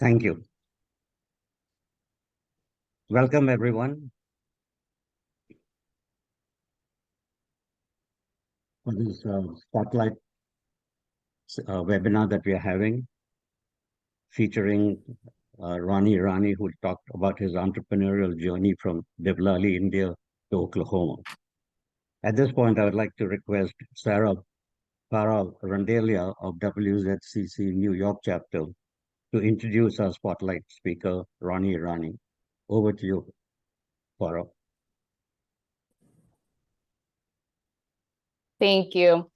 Thank you. Welcome, everyone, for this spotlight webinar that we are having, featuring Ronnie Irani, who talked about his entrepreneurial journey from Devlali, India to Oklahoma. At this point, I would like to request Sarah Randelia of WZCC New York chapter to introduce our spotlight speaker, Ronnie Irani. Over to you, Farah. Thank you.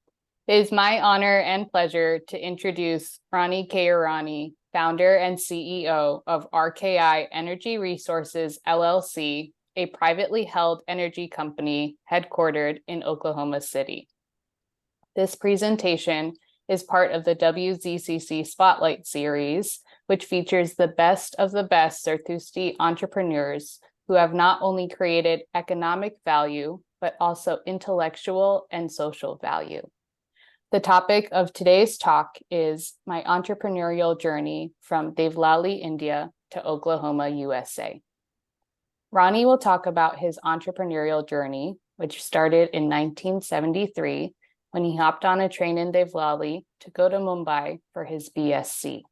It is my honor and pleasure to introduce Ronnie K. Irani, founder and CEO of RKI Energy Resources, LLC, a privately held energy company headquartered in Oklahoma City. This presentation is part of the WZCC Spotlight Series, which features the best of the best Zarathustra entrepreneurs who have not only created economic value, but also intellectual and social value. The topic of today's talk is my entrepreneurial journey from Devlali, India to Oklahoma, USA. Ronnie will talk about his entrepreneurial journey, which started in 1973 when he hopped on a train in Devlali to go to Mumbai for his BSc.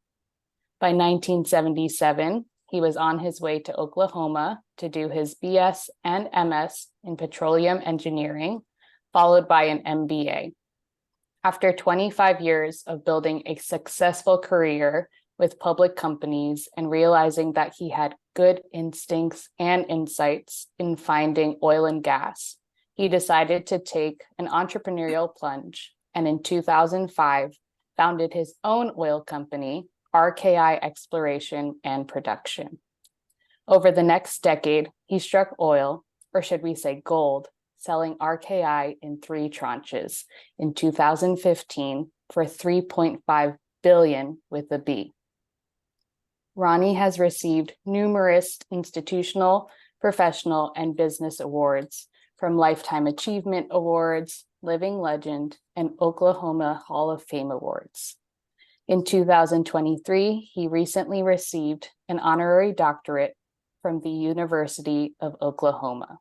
By 1977, he was on his way to Oklahoma to do his BS and MS in petroleum engineering, followed by an MBA. After 25 years of building a successful career with public companies and realizing that he had good instincts and insights in finding oil and gas, he decided to take an entrepreneurial plunge and in 2005 founded his own oil company, RKI Exploration and Production. Over the next decade, he struck oil, or should we say gold, selling RKI in 3 tranches in 2015 for $3.5 billion with a B. Ronnie has received numerous institutional, professional, and business awards from Lifetime Achievement Awards, Living Legend, and Oklahoma Hall of Fame Awards. In 2023, he recently received an honorary doctorate from the University of Oklahoma.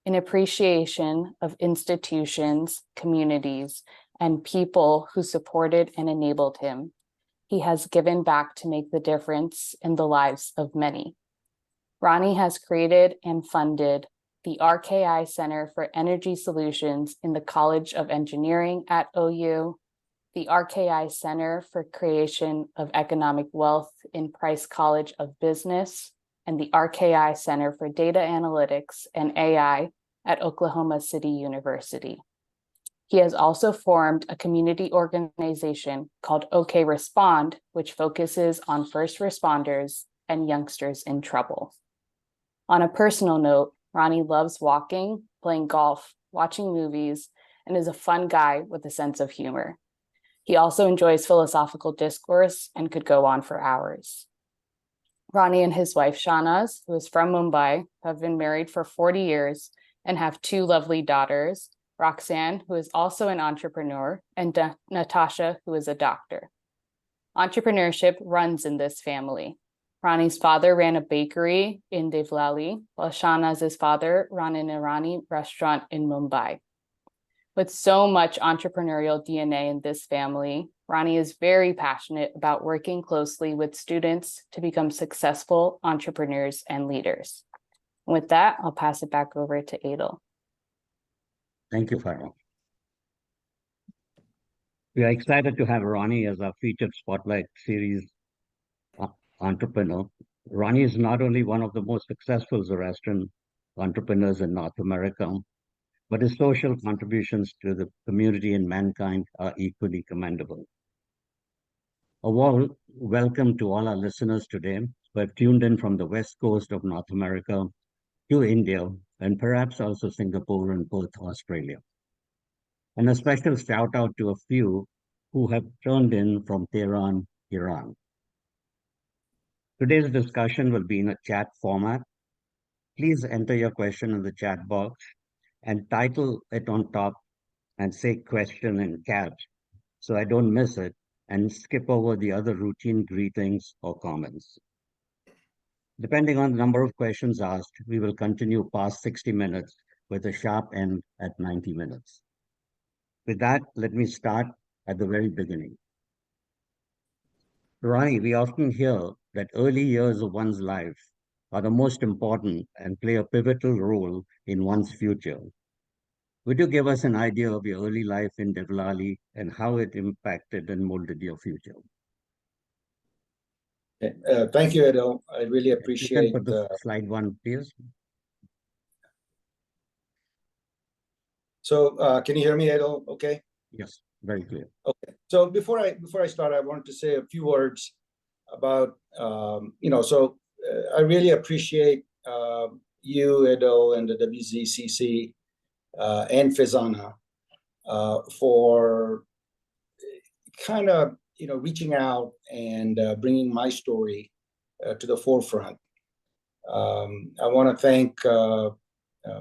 In appreciation of institutions, communities, and people who supported and enabled him, he has given back to make the difference in the lives of many. Ronnie has created and funded the RKI Center for Energy Solutions in the College of Engineering at OU, the RKI Center for Creation of Economic Wealth in Price College of Business, and the RKI Center for Data Analytics and AI at Oklahoma City University. He has also formed a community organization called OK Respond, which focuses on first responders and youngsters in trouble. On a personal note, Ronnie loves walking, playing golf, watching movies, and is a fun guy with a sense of humor. He also enjoys philosophical discourse and could go on for hours. Ronnie and his wife, Shahnaz, who is from Mumbai, have been married for 40 years and have 2 lovely daughters, Roxanne, who is also an entrepreneur, and Natasha, who is a doctor. Entrepreneurship runs in this family. Ronnie's father ran a bakery in Devlali, while Shahnaz's father ran an Irani restaurant in Mumbai. With so much entrepreneurial DNA in this family, Ronnie is very passionate about working closely with students to become successful entrepreneurs and leaders. With that, I'll pass it back over to Adel. Thank you, Farah. We are excited to have Ronnie as our featured Spotlight Series entrepreneur. Ronnie is not only one of the most successful Zoroastrian entrepreneurs in North America, but his social contributions to the community and mankind are equally commendable. A warm welcome to all our listeners today who have tuned in from the west coast of North America to India and perhaps also Singapore and Perth, Australia. And a special shout out to a few who have tuned in from Tehran, Iran. Today's discussion will be in a chat format. Please enter your question in the chat box and title it on top and say question in caps so I don't miss it and skip over the other routine greetings or comments. Depending on the number of questions asked, we will continue past 60 minutes with a sharp end at 90 minutes. With that, let me start at the very beginning. Ronnie, we often hear that early years of one's life are the most important and play a pivotal role in one's future. Would you give us an idea of your early life in Devlali and how it impacted and molded your future? Thank you, Edo. I really You can appreciate put the slide one, please. Can you hear me, Edo? Okay. Yes, very clear. Okay. So before I start, I wanted to say a few words about I really appreciate you, Edo, and the WZCC and Fizana for kind of reaching out and bringing my story to the forefront. I want to thank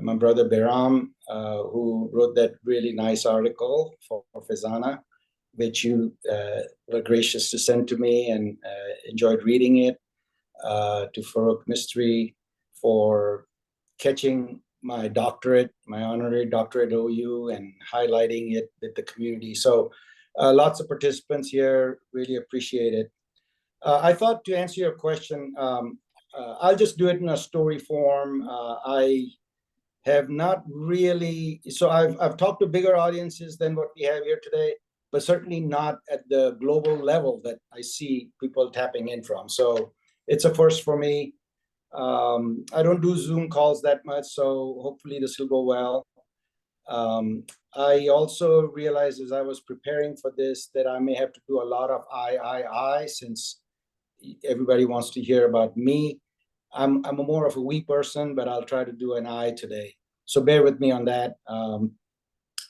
my brother Behram, who wrote that really nice article for Fizana, which you were gracious to send to me and enjoyed reading it. To Farooq Mystery for catching my doctorate, my honorary doctorate at OU, and highlighting it with the community. So lots of participants here, really appreciate it. I thought to answer your question, I'll just do it in a story form. I have not really, so I've talked to bigger audiences than what we have here today, but certainly not at the global level that I see people tapping in from. So it's a first for me. I don't do Zoom calls that much, so hopefully this will go well. I also realized as I was preparing for this that I may have to do a lot of I, since everybody wants to hear about me. I'm more of a we person, but I'll try to do an I today. So bear with me on that.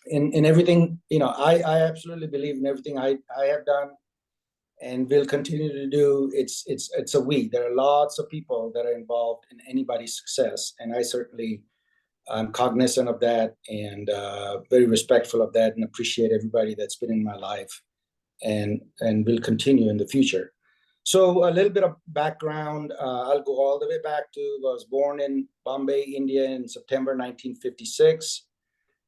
In everything, I absolutely believe in everything I have done and will continue to do. It's a we. There are lots of people that are involved in anybody's success, and I certainly I'm cognizant of that and very respectful of that, and appreciate everybody that's been in my life and will continue in the future. So a little bit of background. I'll go all the way back to, I was born in Bombay, India in September 1956.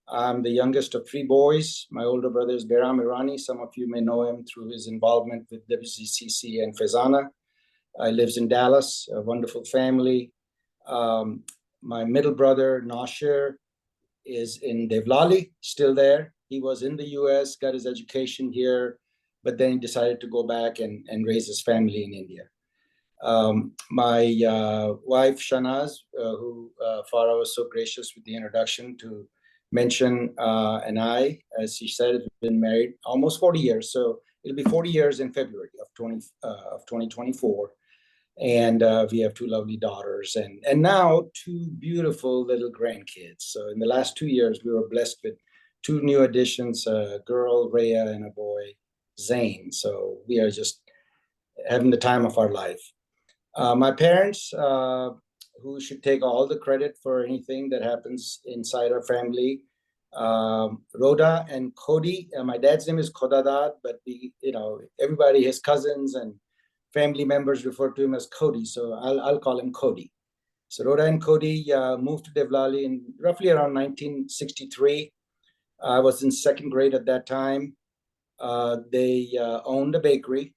I'm the youngest of three boys. My older brother is Ronnie Irani. Some of you may know him through his involvement with WZCC and Fizana. I lives in Dallas, a wonderful family. My middle brother, Nasher, is in Devlali, still there. He was in the US, got his education here, but then he decided to go back and raise his family in India. My wife, Shanaz, who Farah was so gracious with the introduction to mention, and I, as she said, have been married almost 40 years. So it'll be 40 years in February of 2024. And we have two lovely daughters and now two beautiful little grandkids. So in the last 2 years, we were blessed with two new additions, a girl, Rhea, and a boy, Zane. So we are just having the time of our life. My parents, who should take all the credit for anything that happens inside our family, Rhoda and Cody. My dad's name is Kodadad, but everybody, his cousins and family members refer to him as Cody, so I'll call him Cody. So Rhoda and Cody moved to Devlali in roughly around 1963. I was in second grade at that time. They owned a bakery.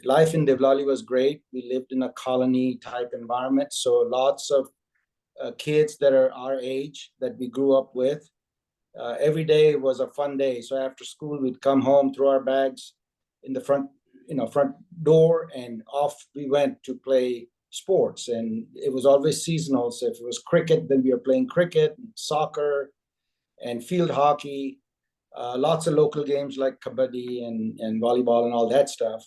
Life in Devlali was great. We lived in a colony type environment, so lots of kids that are our age that we grew up with. Every day was a fun day. So after school, we'd come home, throw our bags in the front door, and off we went to play sports. And it was always seasonal. So if it was cricket, then we were playing cricket, soccer, and field hockey. Lots of local games like kabaddi and volleyball and all that stuff.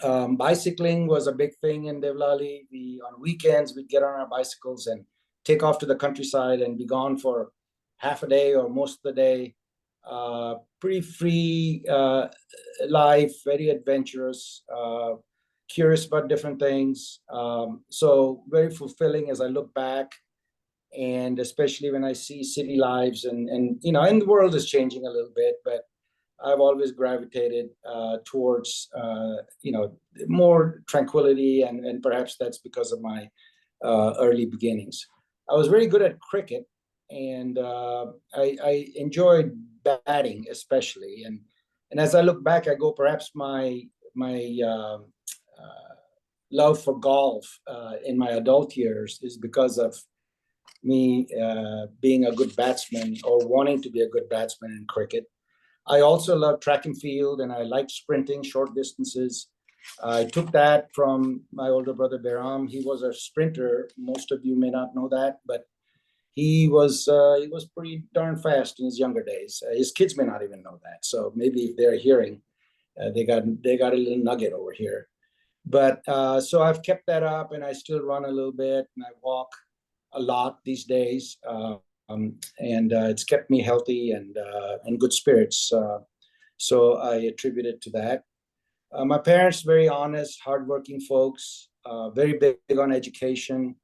Bicycling was a big thing in Devlali. On weekends, we'd get on our bicycles and take off to the countryside and be gone for half a day or most of the day. Pretty free life, very adventurous, curious about different things. So very fulfilling as I look back, and especially when I see city lives and the world is changing a little bit, but I've always gravitated towards more tranquility, and perhaps that's because of my early beginnings. I was very good at cricket, and I enjoyed batting especially. And as I look back, I go, perhaps my love for golf in my adult years is because of me being a good batsman, or wanting to be a good batsman in cricket. I also love track and field, and I like sprinting short distances. I took that from my older brother Behram. He was a sprinter. Most of you may not know that, but he was pretty darn fast in his younger days. His kids may not even know that. So maybe if they're hearing, they got a little nugget over here. But so I've kept that up, and I still run a little bit, and I walk a lot these days. And it's kept me healthy and in good spirits. So I attribute it to that. My parents, very honest, hardworking folks, very big on education.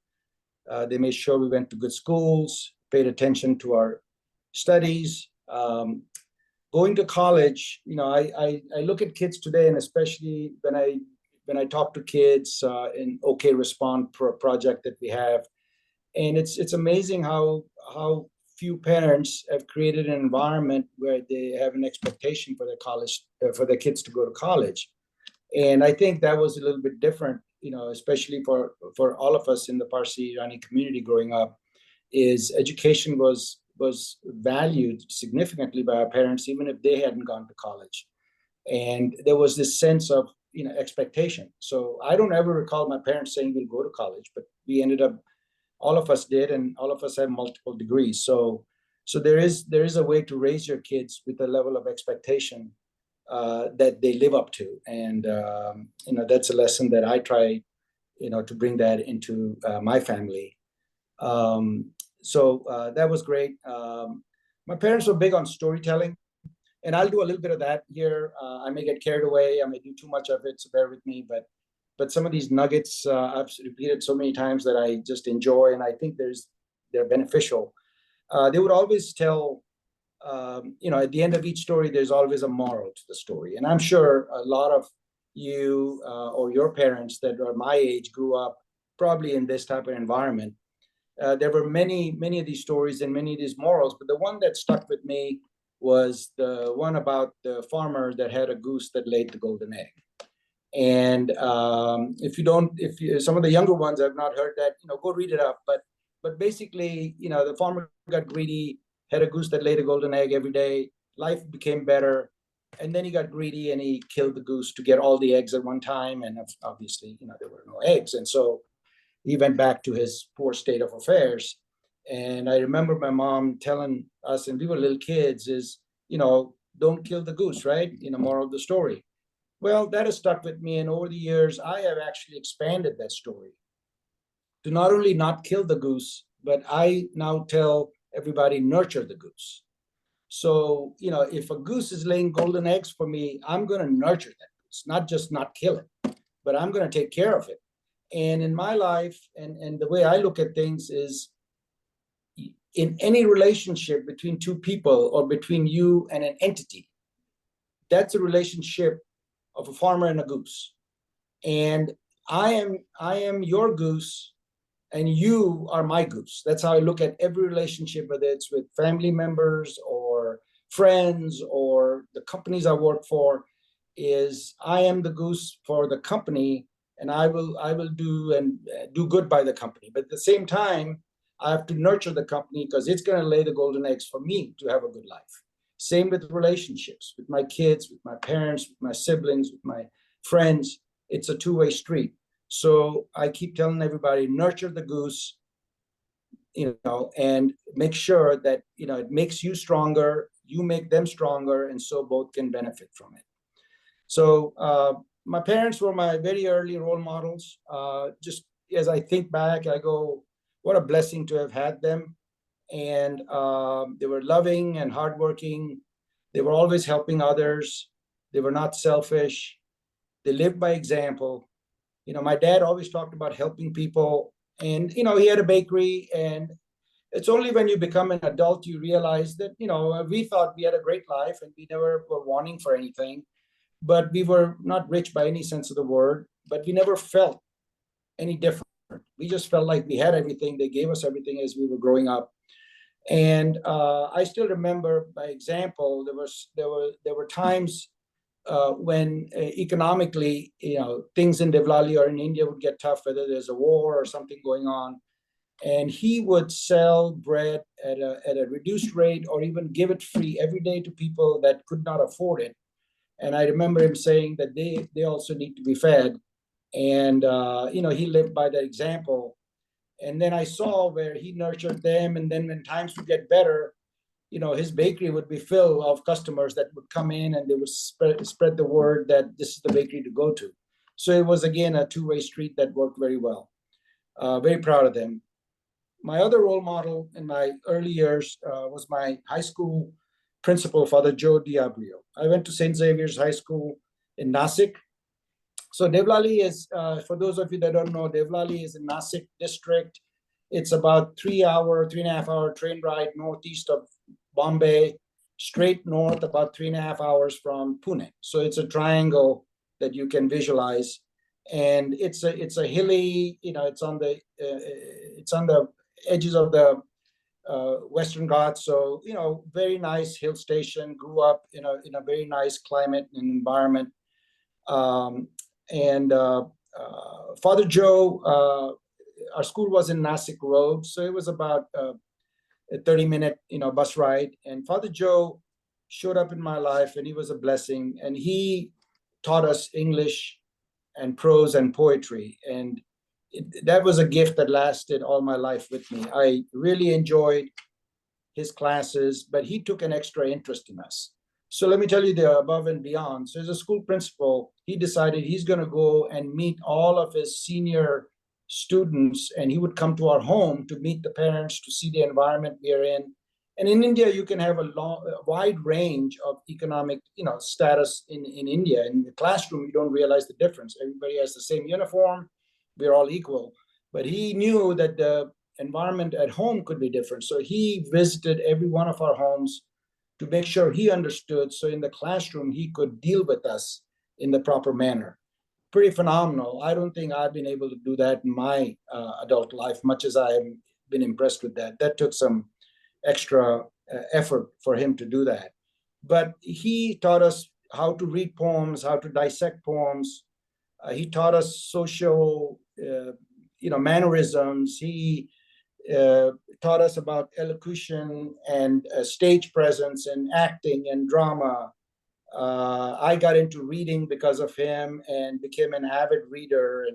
They made sure we went to good schools, paid attention to our studies. Going to college, I look at kids today, and especially when I talk to kids in OK Respond project that we have, and it's amazing how few parents have created an environment where they have an expectation for their kids to go to college. And I think that was a little bit different, especially for all of us in the Parsi Irani community growing up. Is education was valued significantly by our parents, even if they hadn't gone to college. And there was this sense of expectation. So I don't ever recall my parents saying we'll go to college, but we ended up, all of us did, and all of us have multiple degrees. So there is a way to raise your kids with a level of expectation that they live up to, and that's a lesson that I try, to bring that into my family. So that was great. My parents were big on storytelling, and I'll do a little bit of that here. I may get carried away. I may do too much of it, so bear with me. But some of these nuggets I've repeated so many times that I just enjoy, and I think they're beneficial. They would always tell, at the end of each story, there's always a moral to the story. And I'm sure a lot of you or your parents that are my age grew up probably in this type of environment. There were many of these stories and many of these morals, but the one that stuck with me was the one about the farmer that had a goose that laid the golden egg. And if some of the younger ones have not heard that, go read it up. But basically, the farmer got greedy, had a goose that laid a golden egg every day. Life became better, and then he got greedy and he killed the goose to get all the eggs at one time. And obviously, there were no eggs, and so he went back to his poor state of affairs. And I remember my mom telling us, and we were little kids, is don't kill the goose, right? Moral of the story. Well, that has stuck with me, and over the years, I have actually expanded that story to not only not kill the goose, but I now tell everybody, nurture the goose. So, if a goose is laying golden eggs for me, I'm going to nurture that goose, not just not kill it, but I'm going to take care of it. And in my life, and the way I look at things is, in any relationship between two people or between you and an entity, that's a relationship of a farmer and a goose. And I am your goose, and you are my goose. That's how I look at every relationship, whether it's with family members or friends or the companies I work for, is I am the goose for the company, and I will do good by the company. But at the same time, I have to nurture the company, because it's going to lay the golden eggs for me to have a good life. Same with relationships, with my kids, with my parents, with my siblings, with my friends. It's a two-way street. So I keep telling everybody, nurture the goose, and make sure that, it makes you stronger, you make them stronger, and so both can benefit from it. So my parents were my very early role models. Just as I think back, I go, what a blessing to have had them. And they were loving and hardworking. They were always helping others. They were not selfish. They lived by example. My dad always talked about helping people. And, he had a bakery, and It's only when you become an adult you realize that, we thought we had a great life and we never were wanting for anything, but we were not rich by any sense of the word, but we never felt any different. We just felt like we had everything. They gave us everything as we were growing up. And I still remember, by example, there were times when economically, things in Devlali or in India would get tough, whether there's a war or something going on. And he would sell bread at a reduced rate or even give it free every day to people that could not afford it. And I remember him saying that they also need to be fed. And, he lived by that example. And then I saw where he nurtured them. And then when times would get better, his bakery would be filled of customers that would come in and they would spread the word that this is the bakery to go to. So it was, again, a two-way street that worked very well. Very proud of them. My other role model in my early years was my high school principal, Father Joe Diablo. I went to St. Xavier's High School in Nasik. So Devlali is, for those of you that don't know, Devlali is in Nasik district. It's about 3.5 hour train ride northeast of Bombay, straight north about 3.5 hours from Pune. So it's a triangle that you can visualize, and it's a hilly, it's on the edges of the Western Ghats. So very nice hill station. Grew up in a very nice climate and environment. And Father Joe, our school was in Nasik Road, so it was about a 30-minute bus ride. And Father Joe showed up in my life, and he was a blessing. And he taught us English and prose and poetry, and that was a gift that lasted all my life with me. I really enjoyed his classes, but he took an extra interest in us. So let me tell you the above and beyond. So as a school principal, he decided he's going to go and meet all of his senior students, and he would come to our home to meet the parents, to see the environment we are in. And in India, you can have a wide range of economic, status in India. In the classroom, you don't realize the difference. Everybody has the same uniform. We're all equal. But he knew that the environment at home could be different. So he visited every one of our homes to make sure he understood. So in the classroom, he could deal with us in the proper manner. Pretty phenomenal. I don't think I've been able to do that in my adult life, much as I have been impressed with that. That took some extra effort for him to do that. But he taught us how to read poems, how to dissect poems. He taught us social, mannerisms. He taught us about elocution and stage presence and acting and drama. I got into reading because of him and became an avid reader.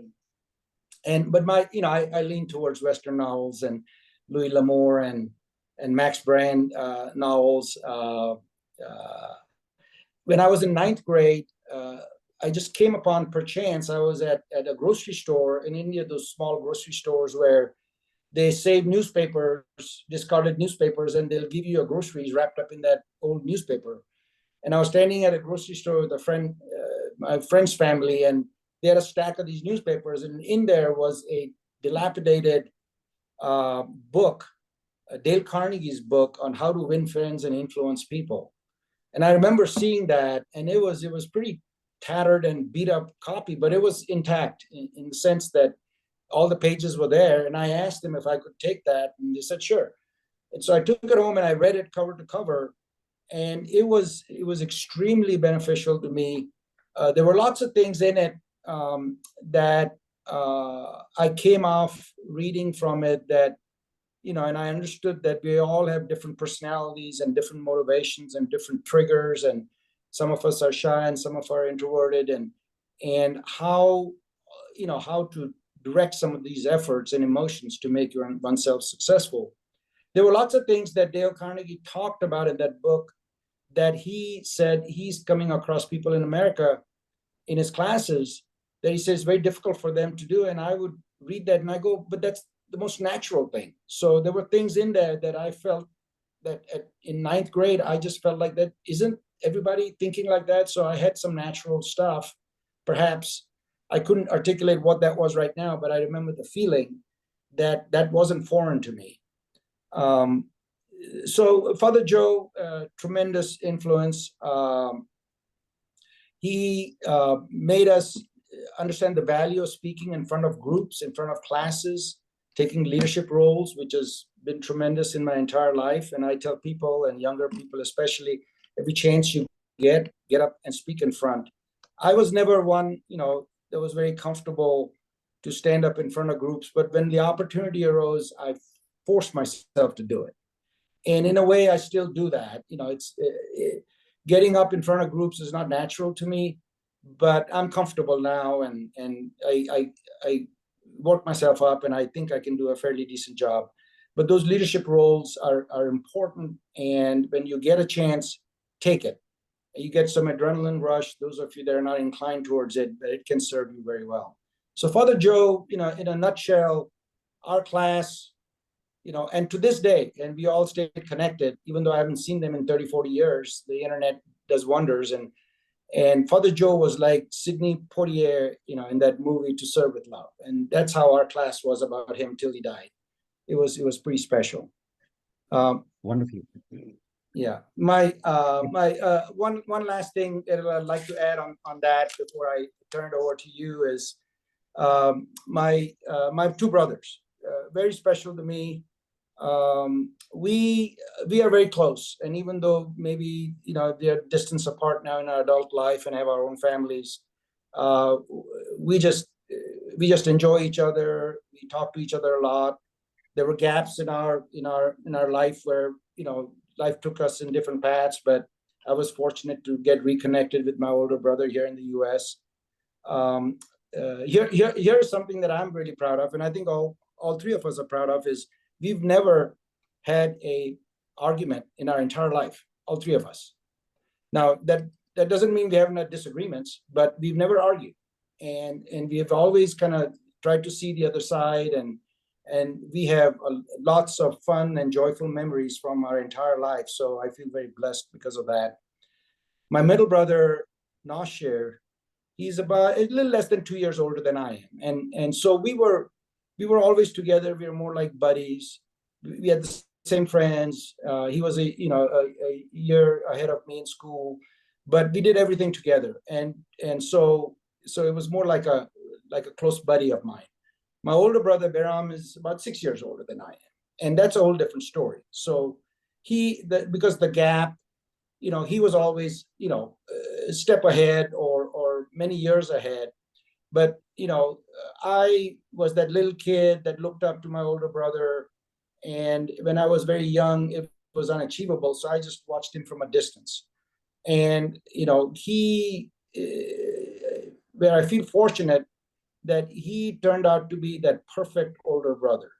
But I lean towards Western novels and Louis L'Amour and Max Brand novels. When I was in ninth grade, I just came upon, perchance, I was at a grocery store in India, those small grocery stores where they save newspapers, discarded newspapers, and they'll give you your groceries wrapped up in that old newspaper. And I was standing at a grocery store with a friend, my friend's family, and they had a stack of these newspapers, and in there was a dilapidated book, Dale Carnegie's book on how to win friends and influence people. And I remember seeing that, and it was pretty tattered and beat up copy, but it was intact in the sense that all the pages were there. And I asked them if I could take that, and they said sure. And so I took it home and I read it cover to cover, and it was extremely beneficial to me. There were lots of things in it that I came off reading from it that, and I understood that we all have different personalities and different motivations and different triggers, and some of us are shy and some of us are introverted, and how to direct some of these efforts and emotions to make oneself successful. There were lots of things that Dale Carnegie talked about in that book that he said he's coming across people in America in his classes that he says very difficult for them to do. And I would read that and I go, but that's the most natural thing. So there were things in there that I felt that in ninth grade, I just felt like that isn't everybody thinking like that. So I had some natural stuff. Perhaps I couldn't articulate what that was right now, but I remember the feeling that wasn't foreign to me. So Father Joe, tremendous influence. He made us understand the value of speaking in front of groups, in front of classes, taking leadership roles, which has been tremendous in my entire life. And I tell people, and younger people especially, every chance you get up and speak in front. I was never one, that was very comfortable to stand up in front of groups, but when the opportunity arose, I forced myself to do it. And in a way, I still do that. It's getting up in front of groups is not natural to me, but I'm comfortable now, and I work myself up, and I think I can do a fairly decent job. But those leadership roles are important, and when you get a chance, take it. You get some adrenaline rush. Those of you that are not inclined towards it, but it can serve you very well. So Father Joe, in a nutshell, our class, and to this day, and we all stay connected, even though I haven't seen them in 30, 40 years, the internet does wonders. And Father Joe was like Sidney Poitier, in that movie To Serve with Love. And that's how our class was about him till he died. It was pretty special. Wonderful. Yeah. My one last thing that I'd like to add on that before I turn it over to you is my two brothers, very special to me. We are very close, and even though maybe they're distance apart now in our adult life and have our own families, we just enjoy each other. We talk to each other a lot. There were gaps in our life where life took us in different paths, but I was fortunate to get reconnected with my older brother here in the U.S. Here's something that I'm really proud of, and I think all three of us are proud of, is we've never had a argument in our entire life, all three of us. Now, that doesn't mean we haven't had disagreements, but we've never argued. And we have always kind of tried to see the other side, and we have lots of fun and joyful memories from our entire life. So I feel very blessed because of that. My middle brother, Nashir, he's about a little less than 2 years older than I am. And so we were always together. We were more like buddies. We had the same friends. He was a year ahead of me in school, but we did everything together. And so it was more like a close buddy of mine. My older brother Behram is about 6 years older than I am, and that's a whole different story. So because the gap, he was always a step ahead or many years ahead. But I was that little kid that looked up to my older brother, and when I was very young, it was unachievable. So I just watched him from a distance. And where I feel fortunate that he turned out to be that perfect older brother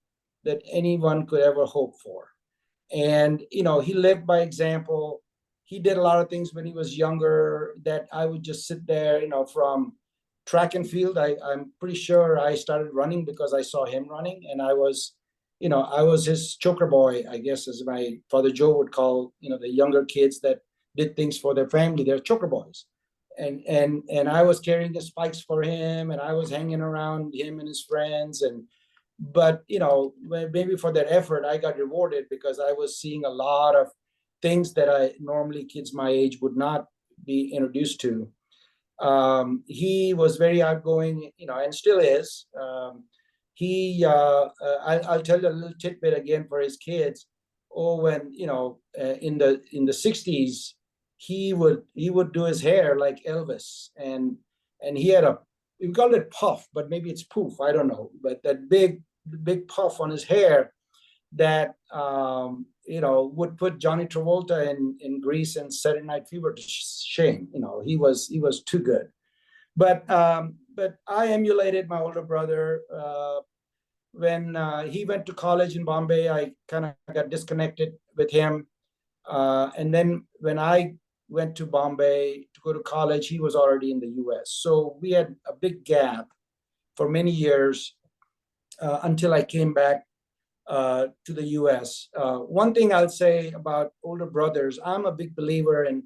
that anyone could ever hope for. And he lived by example. He did a lot of things when he was younger that I would just sit there, from track and field. I'm pretty sure I started running because I saw him running, and I was his choker boy, I guess, as my Father Joe would call, the younger kids that did things for their family. They're choker boys. And I was carrying the spikes for him, and I was hanging around him and his friends. But maybe for that effort, I got rewarded because I was seeing a lot of things that normally kids my age would not be introduced to. He was very outgoing, and still is. I'll tell you a little tidbit again for his kids. When in the 60s, he would do his hair like Elvis, and he had we called it puff, but maybe it's poof, I don't know, but that big puff on his hair that would put Johnny Travolta in Grease and Saturday Night Fever to shame. He was too good. But I emulated my older brother. When he went to college in Bombay, I kind of got disconnected with him. And then when I went to Bombay to go to college, he was already in the US. So we had a big gap for many years until I came back to the US. One thing I'll say about older brothers, I'm a big believer, and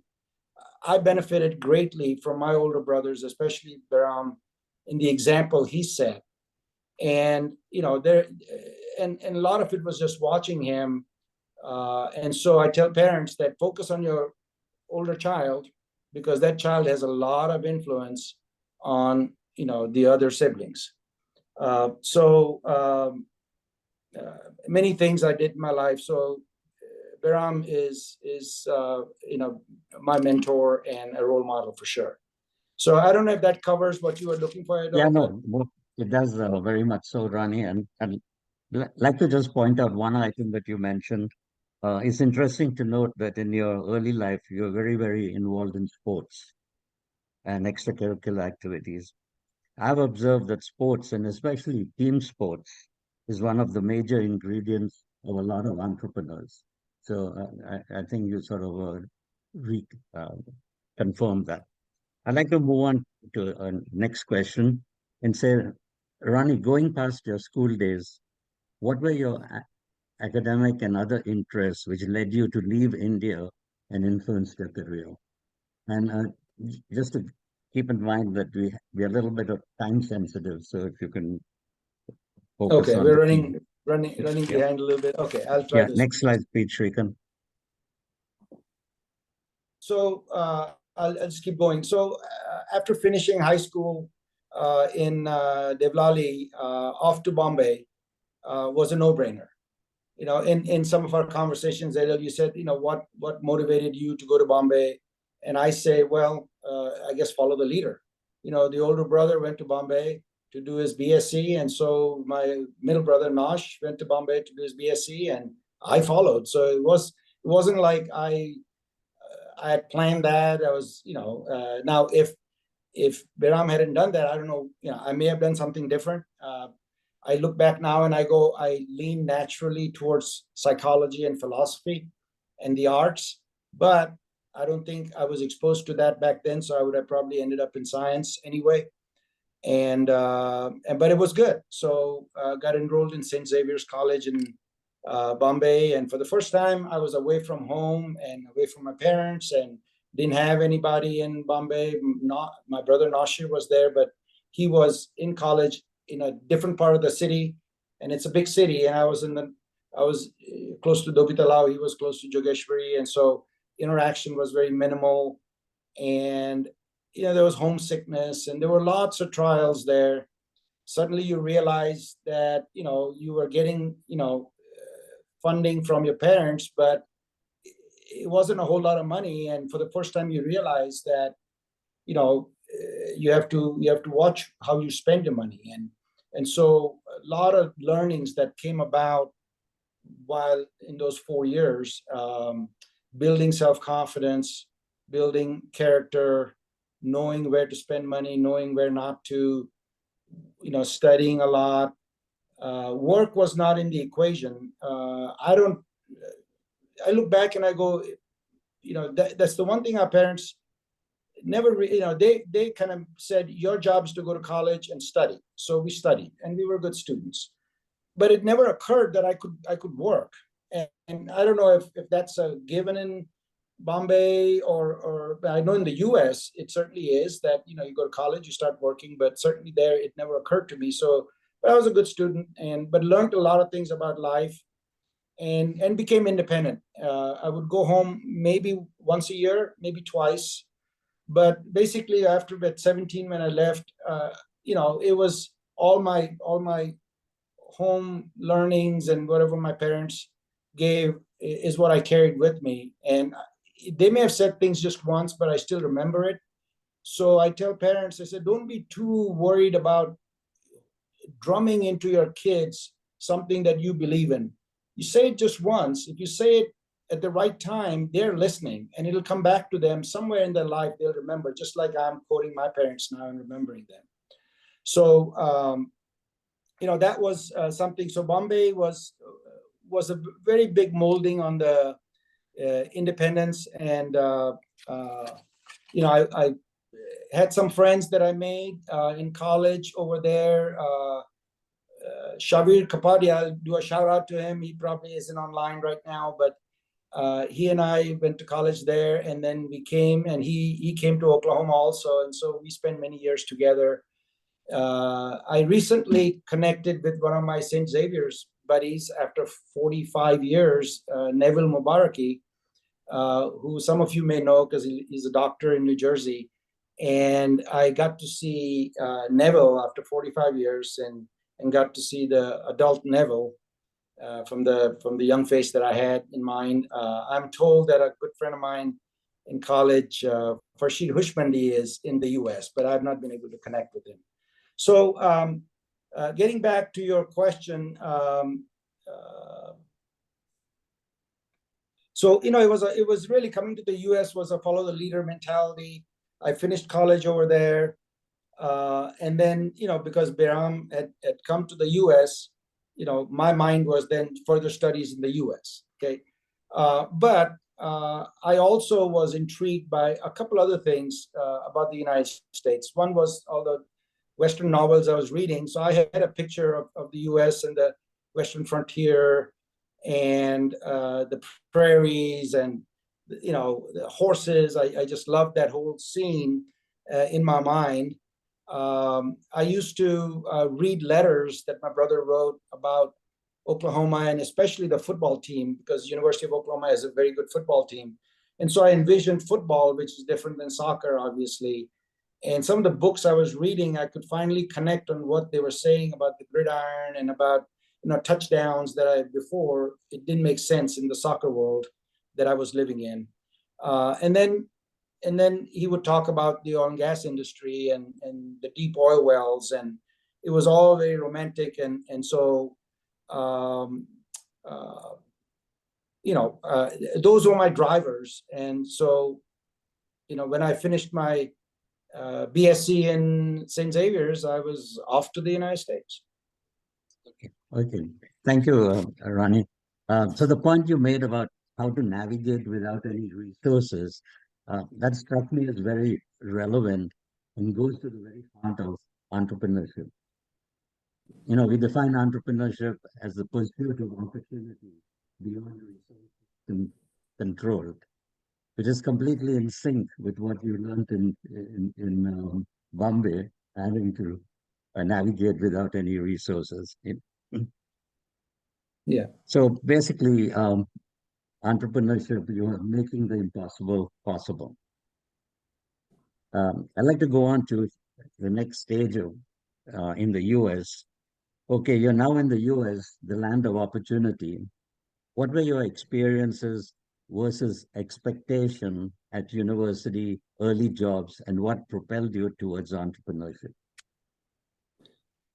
I benefited greatly from my older brothers, especially Behram, in the example he set. And a lot of it was just watching him And so I tell parents that focus on your older child, because that child has a lot of influence on, the other siblings. Many things I did in my life. So Behram is my mentor and a role model for sure. So I don't know if that covers what you were looking for. Yeah, no, it does very much so, Ronnie. And like to just point out one item that you mentioned. It's interesting to note that in your early life, you're very, very involved in sports and extracurricular activities. I've observed that sports, and especially team sports, is one of the major ingredients of a lot of entrepreneurs. So I think you sort of re uh, confirm that. I'd like to move on to next question and say, Ronnie, going past your school days, what were your academic and other interests which led you to leave India and influence your career? And just to keep in mind that we're a little bit of time sensitive, so if you can focus Okay, on we're the running yeah. behind a little bit. Okay, I'll try Yeah, this. next slide, please, Shrikant. So I'll just keep going. So after finishing high school in Devlali, off to Bombay was a no-brainer. In some of our conversations, Adel, you said, what motivated you to go to Bombay? And I say, well, I guess follow the leader. The older brother went to Bombay to do his BSc, and so my middle brother Nosh went to Bombay to do his BSc, and I followed. So it wasn't like I had planned that. I was, now if Behram hadn't done that, I don't know, I may have done something different. I look back now and I lean naturally towards psychology and philosophy and the arts, but I don't think I was exposed to that back then. So I would have probably ended up in science anyway. But it was good. So got enrolled in St. Xavier's College in Bombay. And for the first time, I was away from home and away from my parents and didn't have anybody in Bombay. Not my brother Nashir was there, but he was in college in a different part of the city, and it's a big city. And I was close to Dobhi Talao. He was close to Jogeshwari, and so interaction was very minimal. And there was homesickness, and there were lots of trials there. Suddenly, you realize that you were getting funding from your parents, but it wasn't a whole lot of money. And for the first time, you realize that you have to watch how you spend your money. And so a lot of learnings that came about while in those 4 years, building self-confidence, building character, knowing where to spend money, knowing where not to, studying a lot. Work was not in the equation. I look back and I go, that's the one thing our parents never, they kind of said, your job is to go to college and study. So we studied and we were good students, but it never occurred that I could work. And I don't know if that's a given in Bombay or I know in the US, it certainly is that, you go to college, you start working, but certainly there, it never occurred to me. So, but I was a good student but learned a lot of things about life and became independent. I would go home maybe once a year, maybe twice. But basically after about 17, when I left, it was all my home learnings and whatever my parents gave is what I carried with me. And they may have said things just once, but I still remember it. So I tell parents, I said, don't be too worried about drumming into your kids something that you believe in. You say it just once. If you say it at the right time, they're listening, and it'll come back to them somewhere in their life. They'll remember, just like I'm quoting my parents now and remembering them. So, that was something. So Bombay was a very big molding on the independence. And, I had some friends that I made in college over there. Shavir Kapadia, I'll do a shout out to him. He probably isn't online right now, but he and I went to college there, and then we came, and he came to Oklahoma also. And so we spent many years together. I recently connected with one of my St. Xavier's buddies after 45 years, Neville Mubaraki, who some of you may know because he's a doctor in New Jersey. And I got to see Neville after 45 years and got to see the adult Neville from the young face that I had in mind. I'm told that a good friend of mine in college, Farshid Hushmandi, is in the US, but I've not been able to connect with him. So getting back to your question, so it was really coming to the US was a follow the leader mentality. I finished college over there. And then, because Behram had come to the US, my mind was then further studies in the US. Okay. But I also was intrigued by a couple other things about the United States. One was all the Western novels I was reading. So I had a picture of the US and the Western frontier and the prairies and, the horses. I just loved that whole scene in my mind. I used to read letters that my brother wrote about Oklahoma and especially the football team, because University of Oklahoma has a very good football team. And so I envisioned football, which is different than soccer, obviously. And some of the books I was reading, I could finally connect on what they were saying about the gridiron and about touchdowns that before it didn't make sense in the soccer world that I was living in. And then he would talk about the oil and gas industry and the deep oil wells, and it was all very romantic. And so, those were my drivers. And so, when I finished my BSc in St. Xavier's, I was off to the United States. Okay. Thank you, Ronnie. So the point you made about how to navigate without any resources, that struck me as very relevant and goes to the very heart of entrepreneurship. We define entrepreneurship as the pursuit of opportunity beyond resources and control, which is completely in sync with what you learned in Bombay, having to navigate without any resources. Yeah. So basically, entrepreneurship, you are making the impossible possible. I'd like to go on to the next stage of in the US. Okay, you're now in the US, the land of opportunity. What were your experiences versus expectation at university, early jobs, and what propelled you towards entrepreneurship?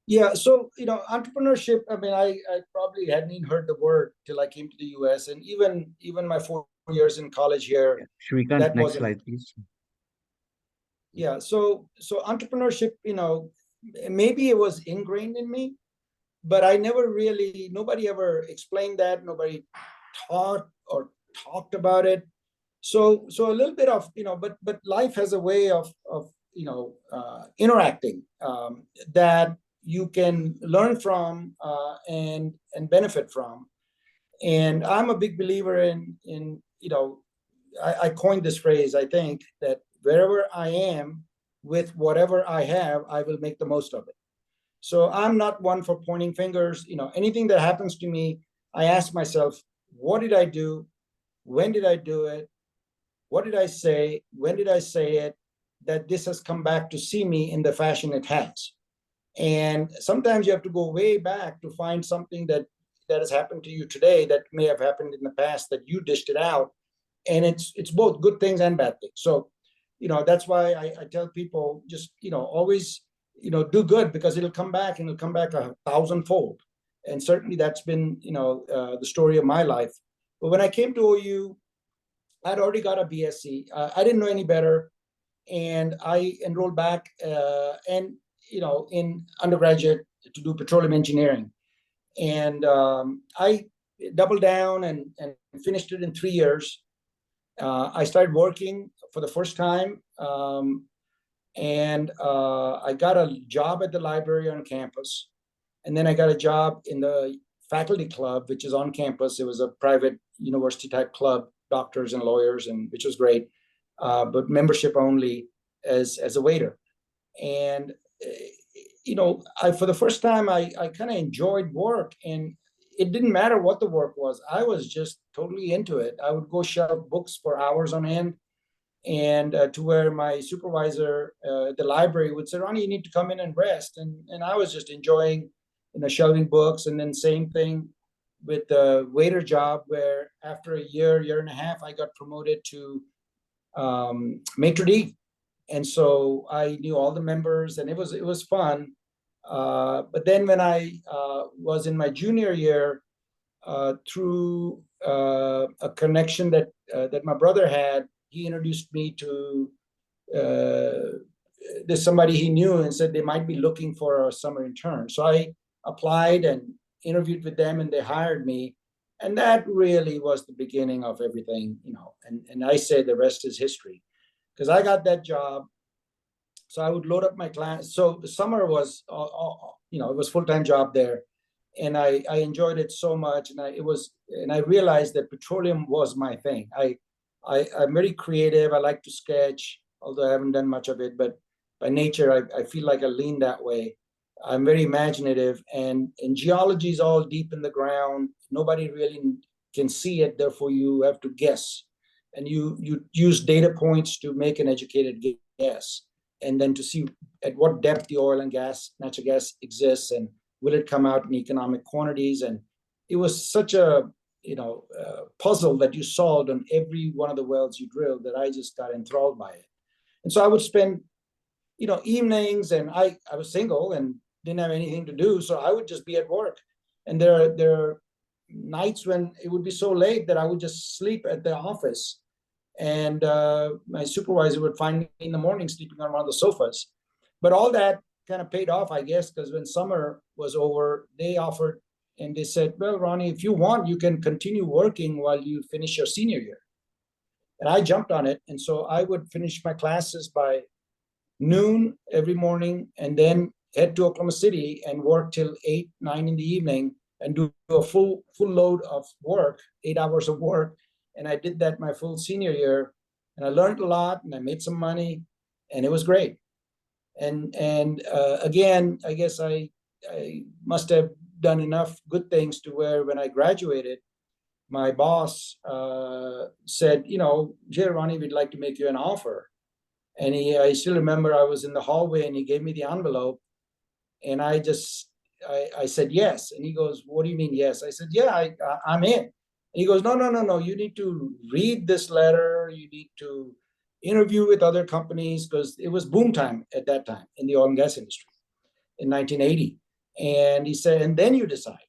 Yeah, so entrepreneurship. I mean, I probably hadn't even heard the word till I came to the U.S. and even my 4 years in college here. Shrikant, That next wasn't. slide, please. Yeah, so entrepreneurship, maybe it was ingrained in me, but I never really. Nobody ever explained that. Nobody taught or talked about it. So a little bit of but life has a way of interacting that you can learn from and benefit from. And I'm a big believer in I coined this phrase. I think that wherever I am with whatever I have, I will make the most of it. So I'm not one for pointing fingers. Anything that happens to me, I ask myself, what did I do? When did I do it? What did I say? When did I say it? That this has come back to see me in the fashion it has. And sometimes you have to go way back to find something that has happened to you today that may have happened in the past that you dished it out. And it's both good things and bad things. So, that's why I tell people just, always, do good, because it'll come back and it'll come back 1,000-fold. And certainly that's been, the story of my life. But when I came to OU, I'd already got a BSc. I didn't know any better. And I enrolled back in undergraduate to do petroleum engineering. And I doubled down and finished it in 3 years. I started working for the first time. And I got a job at the library on campus. And then I got a job in the faculty club, which is on campus. It was a private university type club, doctors and lawyers, and which was great, but membership only as a waiter. And, for the first time, I kind of enjoyed work. And, it didn't matter what the work was. I was just totally into it. I would go shelve books for hours on end, and to where my supervisor at the library would say, Ronnie, you need to come in and rest. And I was just enjoying, shelving books. And then same thing with the waiter job, where after a year and a half, I got promoted to maitre d'. And so I knew all the members, and it was fun. But then when I was in my junior year, through a connection that my brother had, he introduced me to there's somebody he knew and said they might be looking for a summer intern. So I applied and interviewed with them, and they hired me. And that really was the beginning of everything, and I say the rest is history, because I got that job. So I would load up my class. So the summer was, it was full-time job there. And I enjoyed it so much. And I realized that petroleum was my thing. I'm very creative. I like to sketch, although I haven't done much of it, but by nature, I feel like I lean that way. I'm very imaginative, and geology is all deep in the ground. Nobody really can see it. Therefore, you have to guess, and you use data points to make an educated guess, and then to see at what depth the oil and gas, natural gas exists, and will it come out in economic quantities. And it was such a puzzle that you solved on every one of the wells you drilled, that I just got enthralled by it. And so I would spend evenings, and I was single and didn't have anything to do, so I would just be at work. And there are nights when it would be so late that I would just sleep at the office, and my supervisor would find me in the morning sleeping on one of the sofas. But all that kind of paid off, I guess, because when summer was over, they offered, and they said, well, Ronnie, if you want, you can continue working while you finish your senior year. And I jumped on it. And so I would finish my classes by noon every morning, and then head to Oklahoma City and work till 8, 9 in the evening, and do a full load of work, 8 hours of work. And I did that my full senior year, and I learned a lot, and I made some money, and it was great. And again, I guess I must have done enough good things to where when I graduated, my boss said, Jay, Ronnie, we'd like to make you an offer. And I still remember I was in the hallway, and he gave me the envelope, and I said yes. And he goes, what do you mean yes? I said, yeah, I'm in. And he goes, no, you need to read this letter. You need to interview with other companies, because it was boom time at that time in the oil and gas industry in 1980. And he said, and then you decide,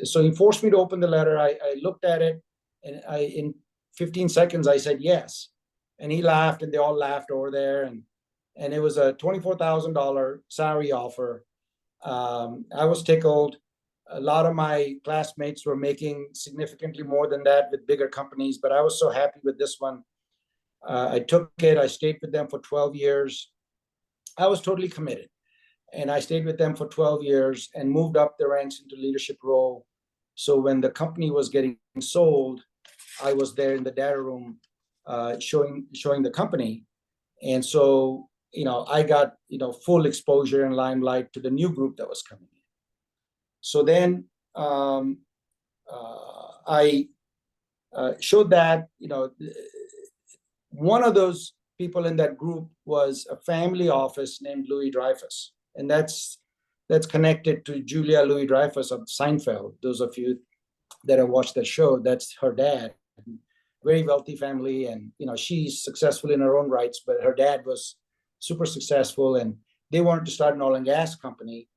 so he forced me to open the letter. I looked at it, and in 15 seconds, I said yes. And he laughed, and they all laughed over there. And it was a $24,000 salary offer. I was tickled. A lot of my classmates were making significantly more than that with bigger companies, but I was so happy with this one. I took it. I stayed with them for 12 years. I was totally committed. And I stayed with them for 12 years and moved up the ranks into leadership role. So when the company was getting sold, I was there in the data room showing the company. And so, I got, full exposure and limelight to the new group that was coming in. So then I showed that, one of those people in that group was a family office named Louis Dreyfus. And that's connected to Julia Louis-Dreyfus of Seinfeld. Those of you that have watched that show, that's her dad. Very wealthy family, and she's successful in her own rights, but her dad was super successful, and they wanted to start an oil and gas company.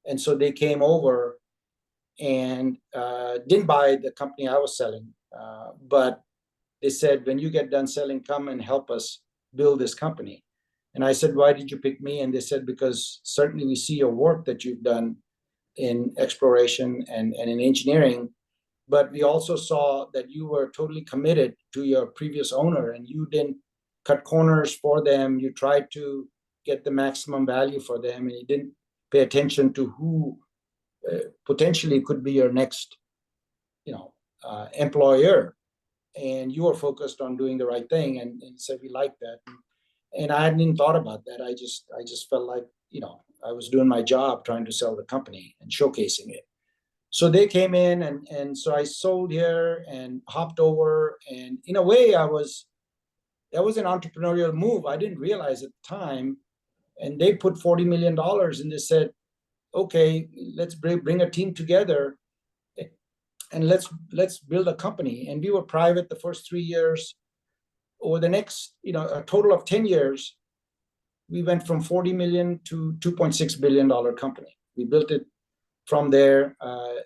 And so they came over and didn't buy the company I was selling, but they said, when you get done selling, come and help us build this company. And I said, why did you pick me? And they said, because certainly we see your work that you've done in exploration and in engineering, but we also saw that you were totally committed to your previous owner, and you didn't cut corners for them. You tried to get the maximum value for them, and you didn't pay attention to who potentially could be your next, employer. And you were focused on doing the right thing, and said, we like that. And I hadn't even thought about that. I just felt like, I was doing my job trying to sell the company and showcasing it. So they came in, and so I sold here and hopped over. And in a way, that was an entrepreneurial move. I didn't realize at the time. And they put $40 million, and they said, okay, let's bring a team together and let's build a company. And we were private the first 3 years. Over the next, a total of 10 years, we went from 40 million to $2.6 billion company. We built it from there.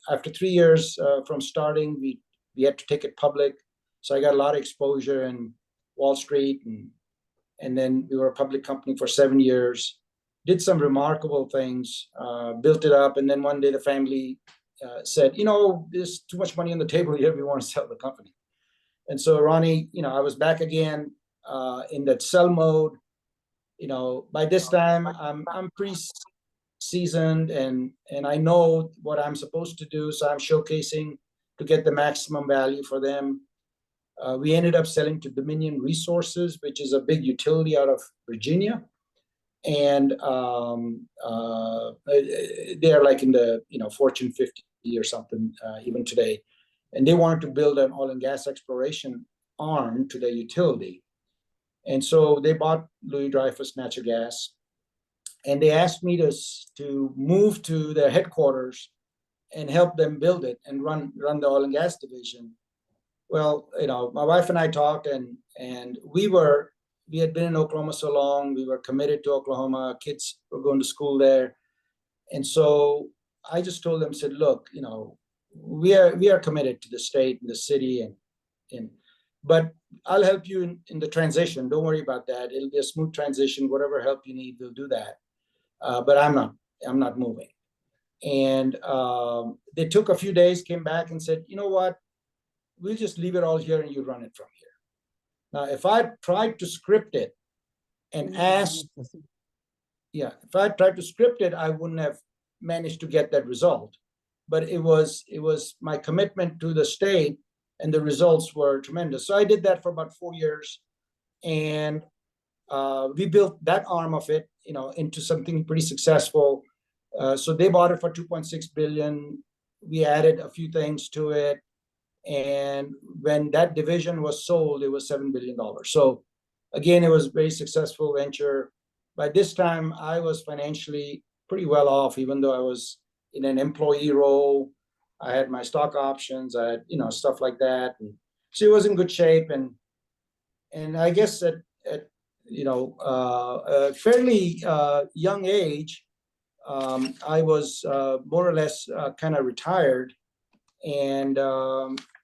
After 3 years from starting, we had to take it public. So I got a lot of exposure in Wall Street, and then we were a public company for 7 years. Did some remarkable things, built it up, and then one day the family said, there's too much money on the table here. We want to sell the company. And so Ronnie, I was back again in that sell mode. By this time I'm pretty seasoned, and I know what I'm supposed to do. So I'm showcasing to get the maximum value for them. We ended up selling to Dominion Resources, which is a big utility out of Virginia. And they're like in the Fortune 50 or something even today. And they wanted to build an oil and gas exploration arm to the utility. And so they bought Louis Dreyfus Natural Gas, and they asked me to move to their headquarters and help them build it and run the oil and gas division. Well, my wife and I talked, and we had been in Oklahoma so long, we were committed to Oklahoma, kids were going to school there. And so I just told them, said, look, we are committed to the state and the city, but I'll help you in the transition. Don't worry about that. It'll be a smooth transition. Whatever help you need, we'll do that. But I'm not moving. And they took a few days, came back and said, you know what? We'll just leave it all here and you run it from here. Now, if I tried to script it and asked, if I tried to script it, I wouldn't have managed to get that result. But it was my commitment to the state, and the results were tremendous. So I did that for about 4 years, and we built that arm of it, into something pretty successful. So they bought it for $2.6 billion. We added a few things to it, and when that division was sold, it was $7 billion. So again, it was a very successful venture. By this time, I was financially pretty well off, even though I was in an employee role. I had my stock options, I had, stuff like that. And so it was in good shape. And I guess at a fairly young age, I was more or less kind of retired. And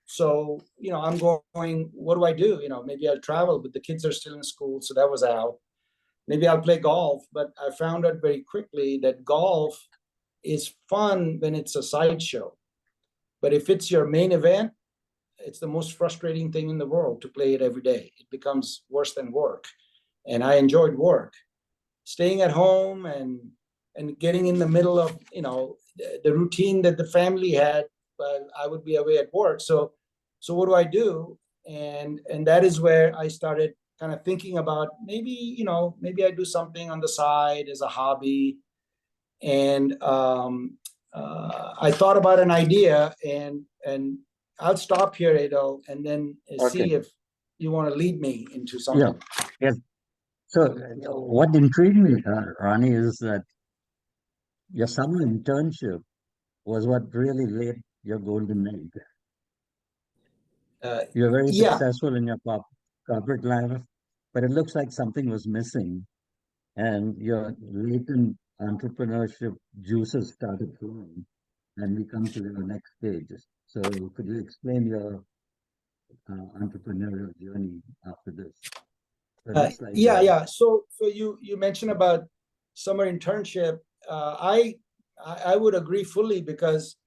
so, I'm going, what do I do? Maybe I'll travel, but the kids are still in school. So that was out. Maybe I'll play golf. But I found out very quickly that golf is fun when it's a sideshow. But if it's your main event, it's the most frustrating thing in the world to play it every day. It becomes worse than work. And I enjoyed work. Staying at home and getting in the middle of, the routine that the family had, but I would be away at work. So what do I do? And that is where I started kind of thinking about maybe I do something on the side as a hobby. And I thought about an idea, and I'll stop here, Adel, and then see if you want to lead me into something. Yes. So what intrigued me, Ronnie, is that your summer internship was what really laid your golden egg. You're very successful in your corporate life, but it looks like something was missing, and your latent entrepreneurship juices started flowing, and we come to the next stage. So could you explain your entrepreneurial journey after this? So you mentioned about summer internship. I would agree fully, because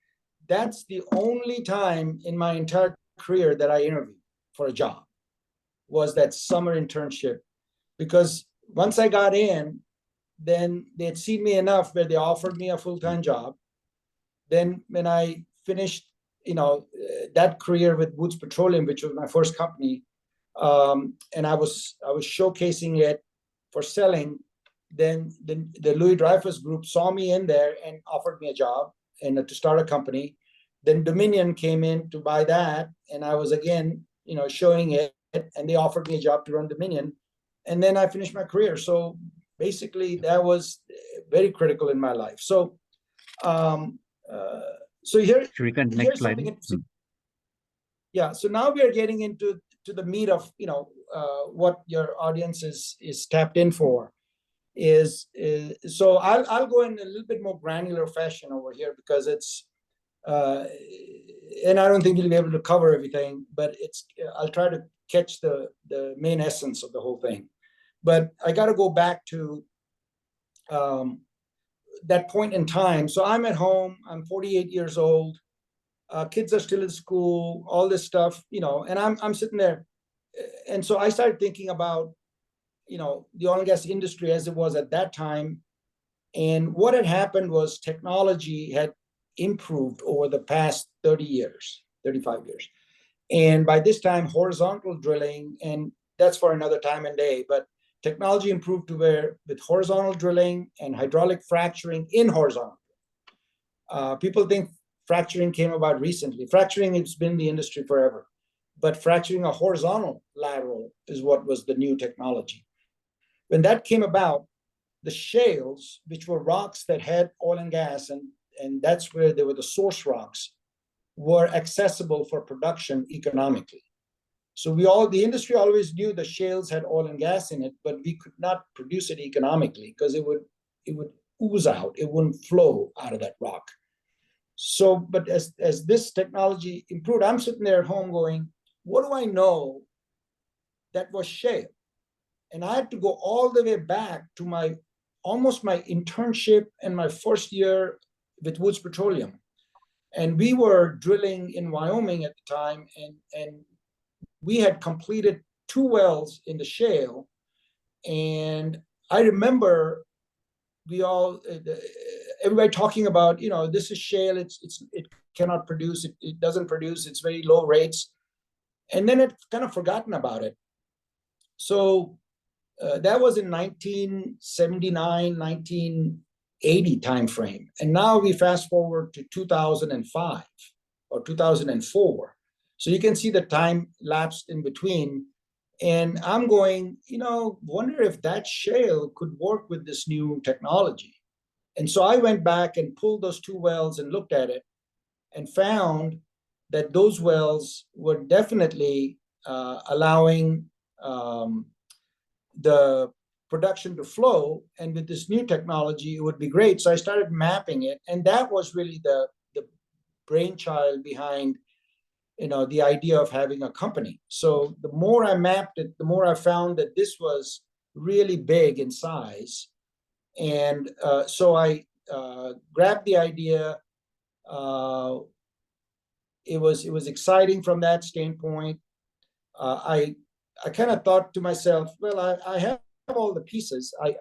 that's the only time in my entire career that I interviewed for a job, was that summer internship. Because once I got in, then they'd seen me enough where they offered me a full-time job. Then when I finished, that career with Woods Petroleum, which was my first company, and I was showcasing it for selling, then the Louis Dreyfus Group saw me in there and offered me a job and to start a company. Then Dominion came in to buy that, and I was again, showing it, and they offered me a job to run Dominion, and then I finished my career. So basically, that was very critical in my life. So, Shrikant, next here's slide. something interesting. Yeah. So now we are getting into the meat of what your audience is tapped in for. So I'll go in a little bit more granular fashion over here because it's and I don't think you'll be able to cover everything, but I'll try to catch the main essence of the whole thing. But I got to go back to that point in time. So I'm at home. I'm 48 years old. Kids are still in school. All this stuff, and I'm sitting there, and so I started thinking about the oil and gas industry as it was at that time. And what had happened was technology had improved over the past 30 years, 35 years. And by this time, horizontal drilling, and that's for another time and day, but technology improved to where with horizontal drilling and hydraulic fracturing in horizontal. People think fracturing came about recently. Fracturing has been in the industry forever, but fracturing a horizontal lateral is what was the new technology. When that came about, the shales, which were rocks that had oil and gas, and that's where they were the source rocks, were accessible for production economically. So the industry always knew the shales had oil and gas in it, but we could not produce it economically because it would ooze out. It wouldn't flow out of that rock. So, but as this technology improved, I'm sitting there at home going, what do I know that was shale? And I had to go all the way back to almost my internship and my first year with Woods Petroleum. And we were drilling in Wyoming at the time, and we had completed 2 wells in the shale. And I remember everybody talking about, this is shale, it cannot produce, it doesn't produce, it's very low rates. And then it kind of forgotten about it. So that was in 1979, 1980 timeframe. And now we fast forward to 2005 or 2004. So you can see the time lapsed in between. And I'm going, wonder if that shale could work with this new technology. And so I went back and pulled those 2 wells and looked at it and found that those wells were definitely allowing the production to flow. And with this new technology, it would be great. So I started mapping it. And that was really the brainchild behind the idea of having a company. So the more I mapped it, the more I found that this was really big in size. And so I grabbed the idea. It was exciting from that standpoint. I kind of thought to myself, well, I have all the pieces. I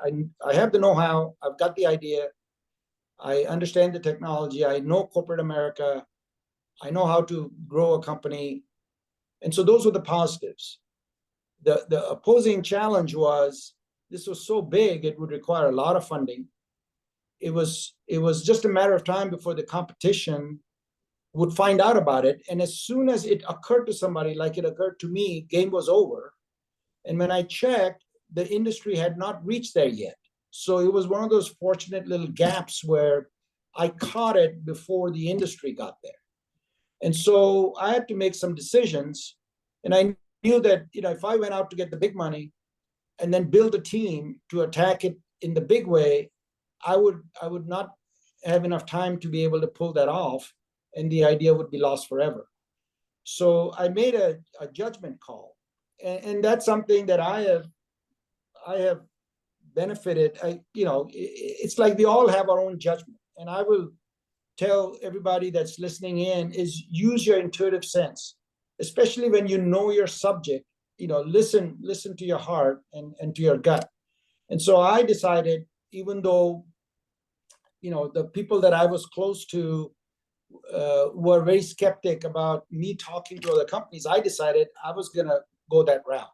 have the know-how. I've got the idea. I understand the technology. I know corporate America. I know how to grow a company. And so those were the positives. The opposing challenge was this was so big, it would require a lot of funding. It was just a matter of time before the competition would find out about it. And as soon as it occurred to somebody, like it occurred to me, game was over. And when I checked, the industry had not reached there yet. So it was one of those fortunate little gaps where I caught it before the industry got there. And so I had to make some decisions. And I knew that, if I went out to get the big money and then build a team to attack it in the big way, I would not have enough time to be able to pull that off, and the idea would be lost forever. So I made a judgment call. And that's something that I have benefited. It's like we all have our own judgment. And I will tell everybody that's listening in is use your intuitive sense, especially when you know your subject. Listen to your heart and to your gut. And so I decided, even though the people that I was close to were very skeptic about me talking to other companies, I decided I was going to go that route.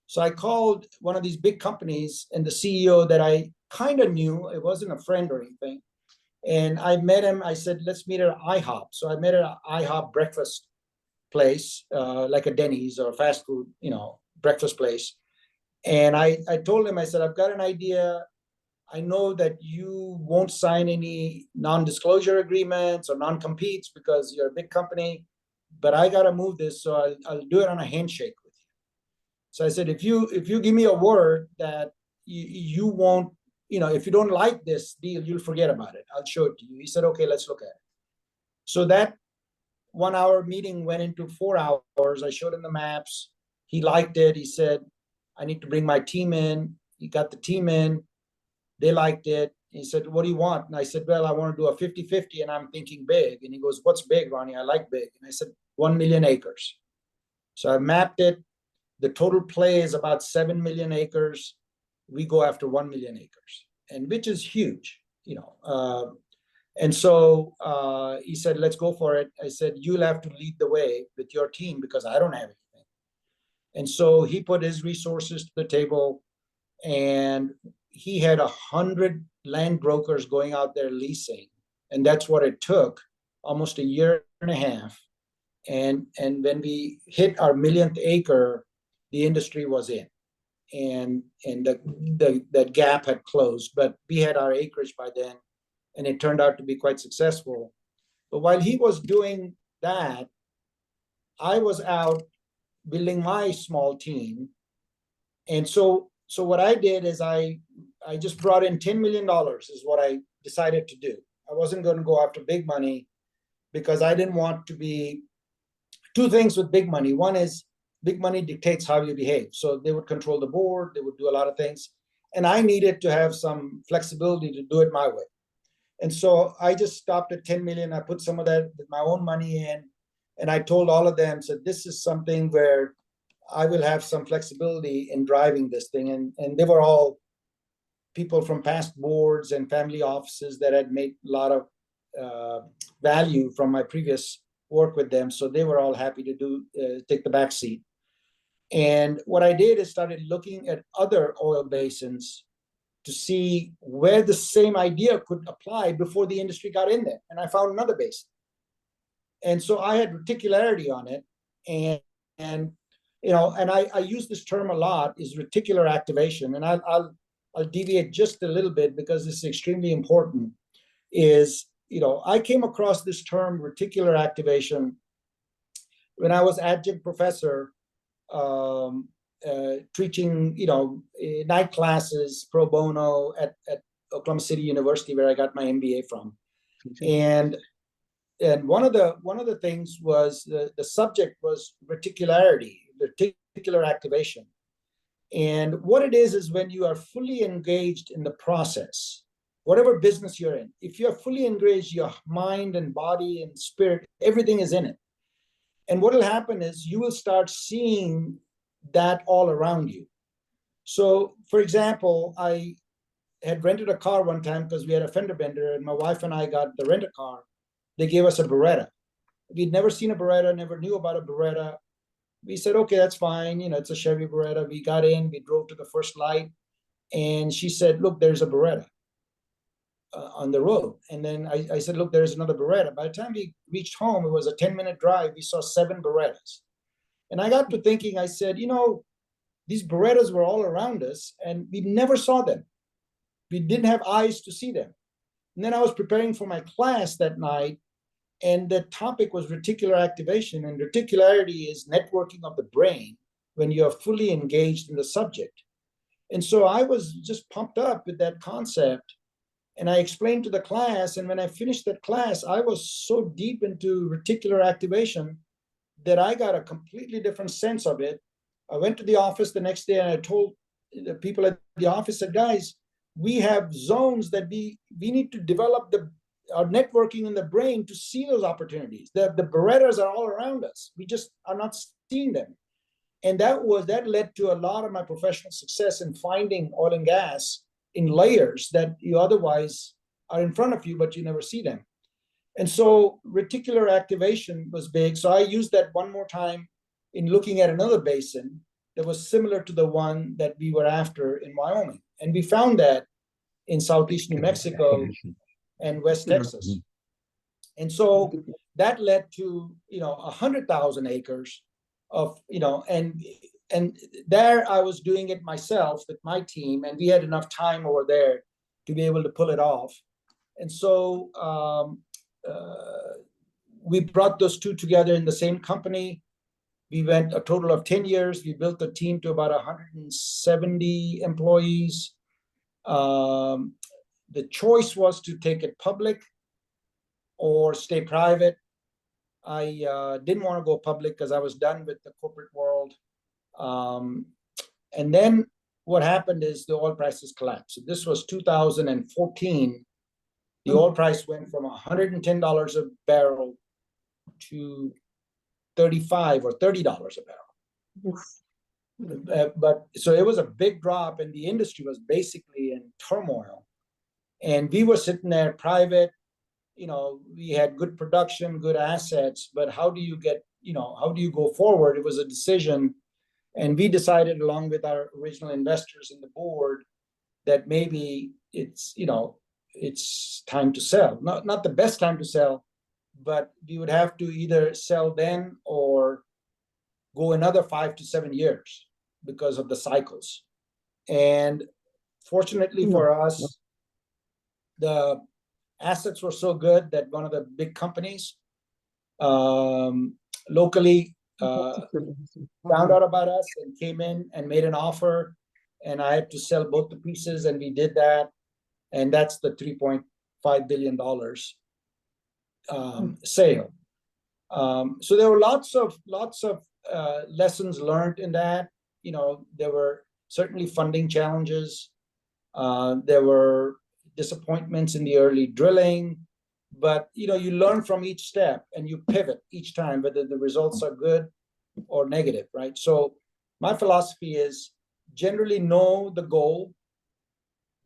So I called one of these big companies, and the CEO that I kind of knew, it wasn't a friend or anything, And I met him. I said, let's meet at IHOP. So I met at an IHOP breakfast place, like a Denny's or a fast food, breakfast place. And I told him, I said, I've got an idea. I know that you won't sign any non-disclosure agreements or non-competes because you're a big company, but I got to move this. So I'll do it on a handshake with you. So I said, if you give me a word that you won't, if you don't like this deal, you'll forget about it. I'll show it to you. He said, okay, let's look at it. So that 1 hour meeting went into 4 hours. I showed him the maps. He liked it. He said, I need to bring my team in. He got the team in. They liked it. He said, what do you want? And I said, well, I want to do a 50-50 and I'm thinking big. And he goes, what's big, Ronnie? I like big. And I said, 1 million acres. So I mapped it. The total play is about 7 million acres. We go after 1 million acres, and which is huge, And so he said, let's go for it. I said, you'll have to lead the way with your team because I don't have anything. And so he put his resources to the table, and he had 100 land brokers going out there leasing. And that's what it took, almost a year and a half. And when we hit our millionth acre, the industry was in. And the gap had closed, but we had our acreage by then, and it turned out to be quite successful. But while he was doing that, I was out building my small team. And so what I did is I just brought in $10 million is what I decided to do. I wasn't going to go after big money because I didn't want to be two things with big money. One is big money dictates how you behave. So they would control the board, they would do a lot of things. And I needed to have some flexibility to do it my way. And so I just stopped at 10 million. I put some of that with my own money in. And I told all of them, so this is something where I will have some flexibility in driving this thing. And they were all people from past boards and family offices that had made a lot of value from my previous work with them. So they were all happy to take the back seat. And what I did is started looking at other oil basins to see where the same idea could apply before the industry got in there. And I found another basin. And so I had reticularity on it. And I use this term a lot, is reticular activation. And I'll deviate just a little bit because this is extremely important, is, I came across this term reticular activation when I was adjunct professor teaching, night classes pro bono at Oklahoma City University, where I got my MBA from. And one of the things was the subject was reticularity, reticular activation. And what it is when you are fully engaged in the process, whatever business you're in, if you're fully engaged, your mind and body and spirit, everything is in it. And what will happen is you will start seeing that all around you. So, for example, I had rented a car one time because we had a fender bender, and my wife and I got the rent-a-car. They gave us a Beretta. We'd never seen a Beretta, never knew about a Beretta. We said, okay, that's fine. It's a Chevy Beretta. We got in, we drove to the first light, and she said, look, there's a Beretta on the road. And then I said, look, there's another Beretta. By the time we reached home, it was a 10-minute drive. We saw 7 Berettas. And I got to thinking, I said, these Berettas were all around us and we never saw them. We didn't have eyes to see them. And then I was preparing for my class that night, and the topic was reticular activation. And reticularity is networking of the brain when you are fully engaged in the subject. And so I was just pumped up with that concept. And I explained to the class, and when I finished that class, I was so deep into reticular activation that I got a completely different sense of it. I went to the office the next day and I told the people at the office, said, guys, we have zones that we need to develop our networking in the brain to see those opportunities. The Berettas are all around us. We just are not seeing them. And that led to a lot of my professional success in finding oil and gas in layers that you otherwise are in front of you, but you never see them. And so reticular activation was big. So I used that one more time in looking at another basin that was similar to the one that we were after in Wyoming. And we found that in Southeast New Mexico, and West Texas. And so that led to, 100,000 acres of, and there I was doing it myself with my team, and we had enough time over there to be able to pull it off. And so we brought those two together in the same company. We went a total of 10 years. We built the team to about 170 employees. The choice was to take it public or stay private. I didn't want to go public because I was done with the corporate world. And then what happened is the oil prices collapsed. So this was 2014. The oil price went from $110 a barrel to $35 or $30 a barrel. Yes. But so it was a big drop, and the industry was basically in turmoil. And we were sitting there private. We had good production, good assets, but how do you go forward? It was a decision. And we decided, along with our original investors in the board, that maybe it's time to sell. Not the best time to sell, but we would have to either sell then or go another 5 to 7 years because of the cycles. And fortunately for us, the assets were so good that one of the big companies locally found out about us and came in and made an offer, and I had to sell both the pieces, and we did that, and that's the $3.5 billion sale. So there were lots of lessons learned in that. There were certainly funding challenges. There were disappointments in the early drilling, but you learn from each step and you pivot each time, whether the results are good or negative, right? So my philosophy is generally know the goal,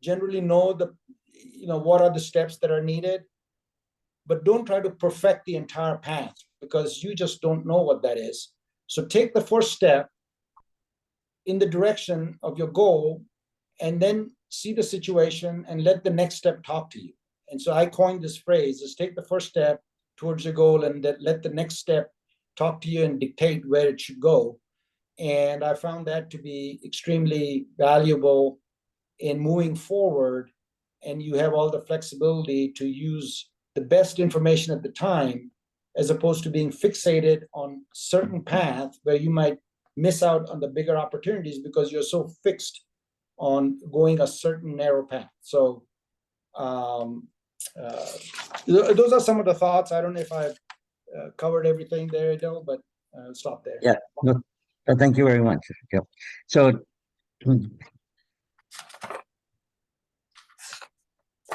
generally know what are the steps that are needed, but don't try to perfect the entire path because you just don't know what that is. So take the first step in the direction of your goal, and then see the situation and let the next step talk to you. And so I coined this phrase: is take the first step towards your goal and let the next step talk to you and dictate where it should go. And I found that to be extremely valuable in moving forward, and you have all the flexibility to use the best information at the time, as opposed to being fixated on certain path where you might miss out on the bigger opportunities because you're so fixed on going a certain narrow path. So those are some of the thoughts. I don't know if I've covered everything there, Adele, but I'll stop there. Yeah, no, thank you very much. Yeah. So,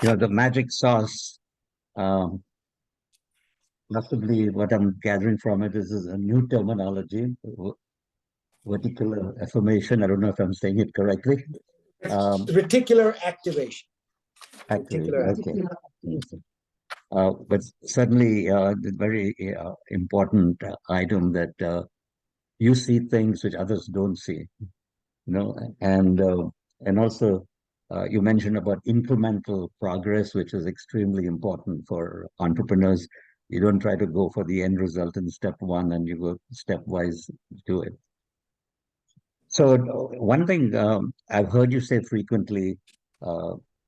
the magic sauce, possibly what I'm gathering from it is a new terminology, vertical affirmation. I don't know if I'm saying it correctly. Reticular activation. Reticular activation. Okay. But certainly very important item that you see things which others don't see, and also you mentioned about incremental progress, which is extremely important for entrepreneurs. You don't try to go for the end result in step one, and you go stepwise to it. So one thing I've heard you say frequently,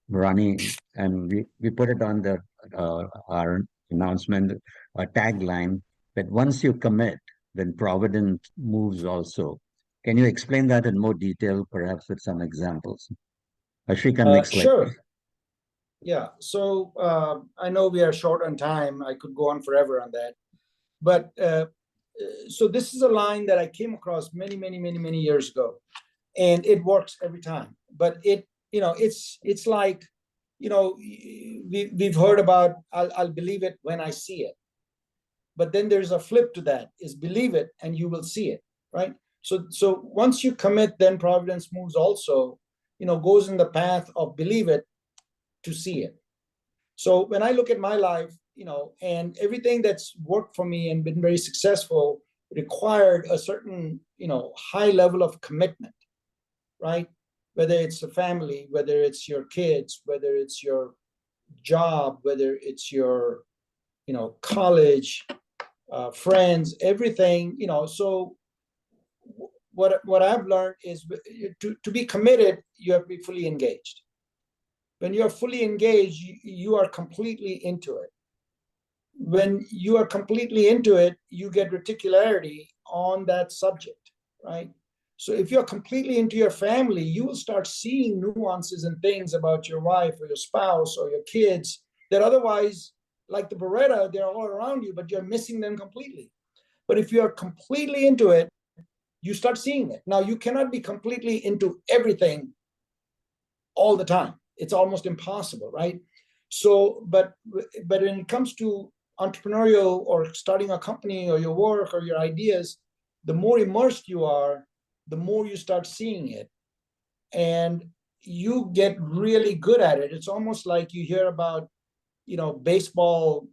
Ronnie, and we put it on our announcement, our tagline, that once you commit, then Providence moves also. Can you explain that in more detail, perhaps with some examples? Ashika, next slide. Sure. Yeah. So I know we are short on time. I could go on forever on that, but so this is a line that I came across many years ago, and it works every time. But it's like, we've heard about I'll believe it when I see it. But then there's a flip to that, is believe it and you will see it, right? So once you commit, then Providence moves also, goes in the path of believe it to see it. So when I look at my life, and everything that's worked for me and been very successful required a certain, high level of commitment, right? Whether it's a family, whether it's your kids, whether it's your job, whether it's your, college, friends, everything, so what I've learned is to be committed, you have to be fully engaged. When you're fully engaged, you are completely into it. When you are completely into it, you get reticularity on that subject, right? So if you're completely into your family, you will start seeing nuances and things about your wife or your spouse or your kids that otherwise, like the Beretta, they're all around you, but you're missing them completely. But if you're completely into it, you start seeing it. Now, you cannot be completely into everything all the time. It's almost impossible, right? So, but when it comes to entrepreneurial or starting a company or your work or your ideas, the more immersed you are, the more you start seeing it. And you get really good at it. It's almost like you hear about, baseball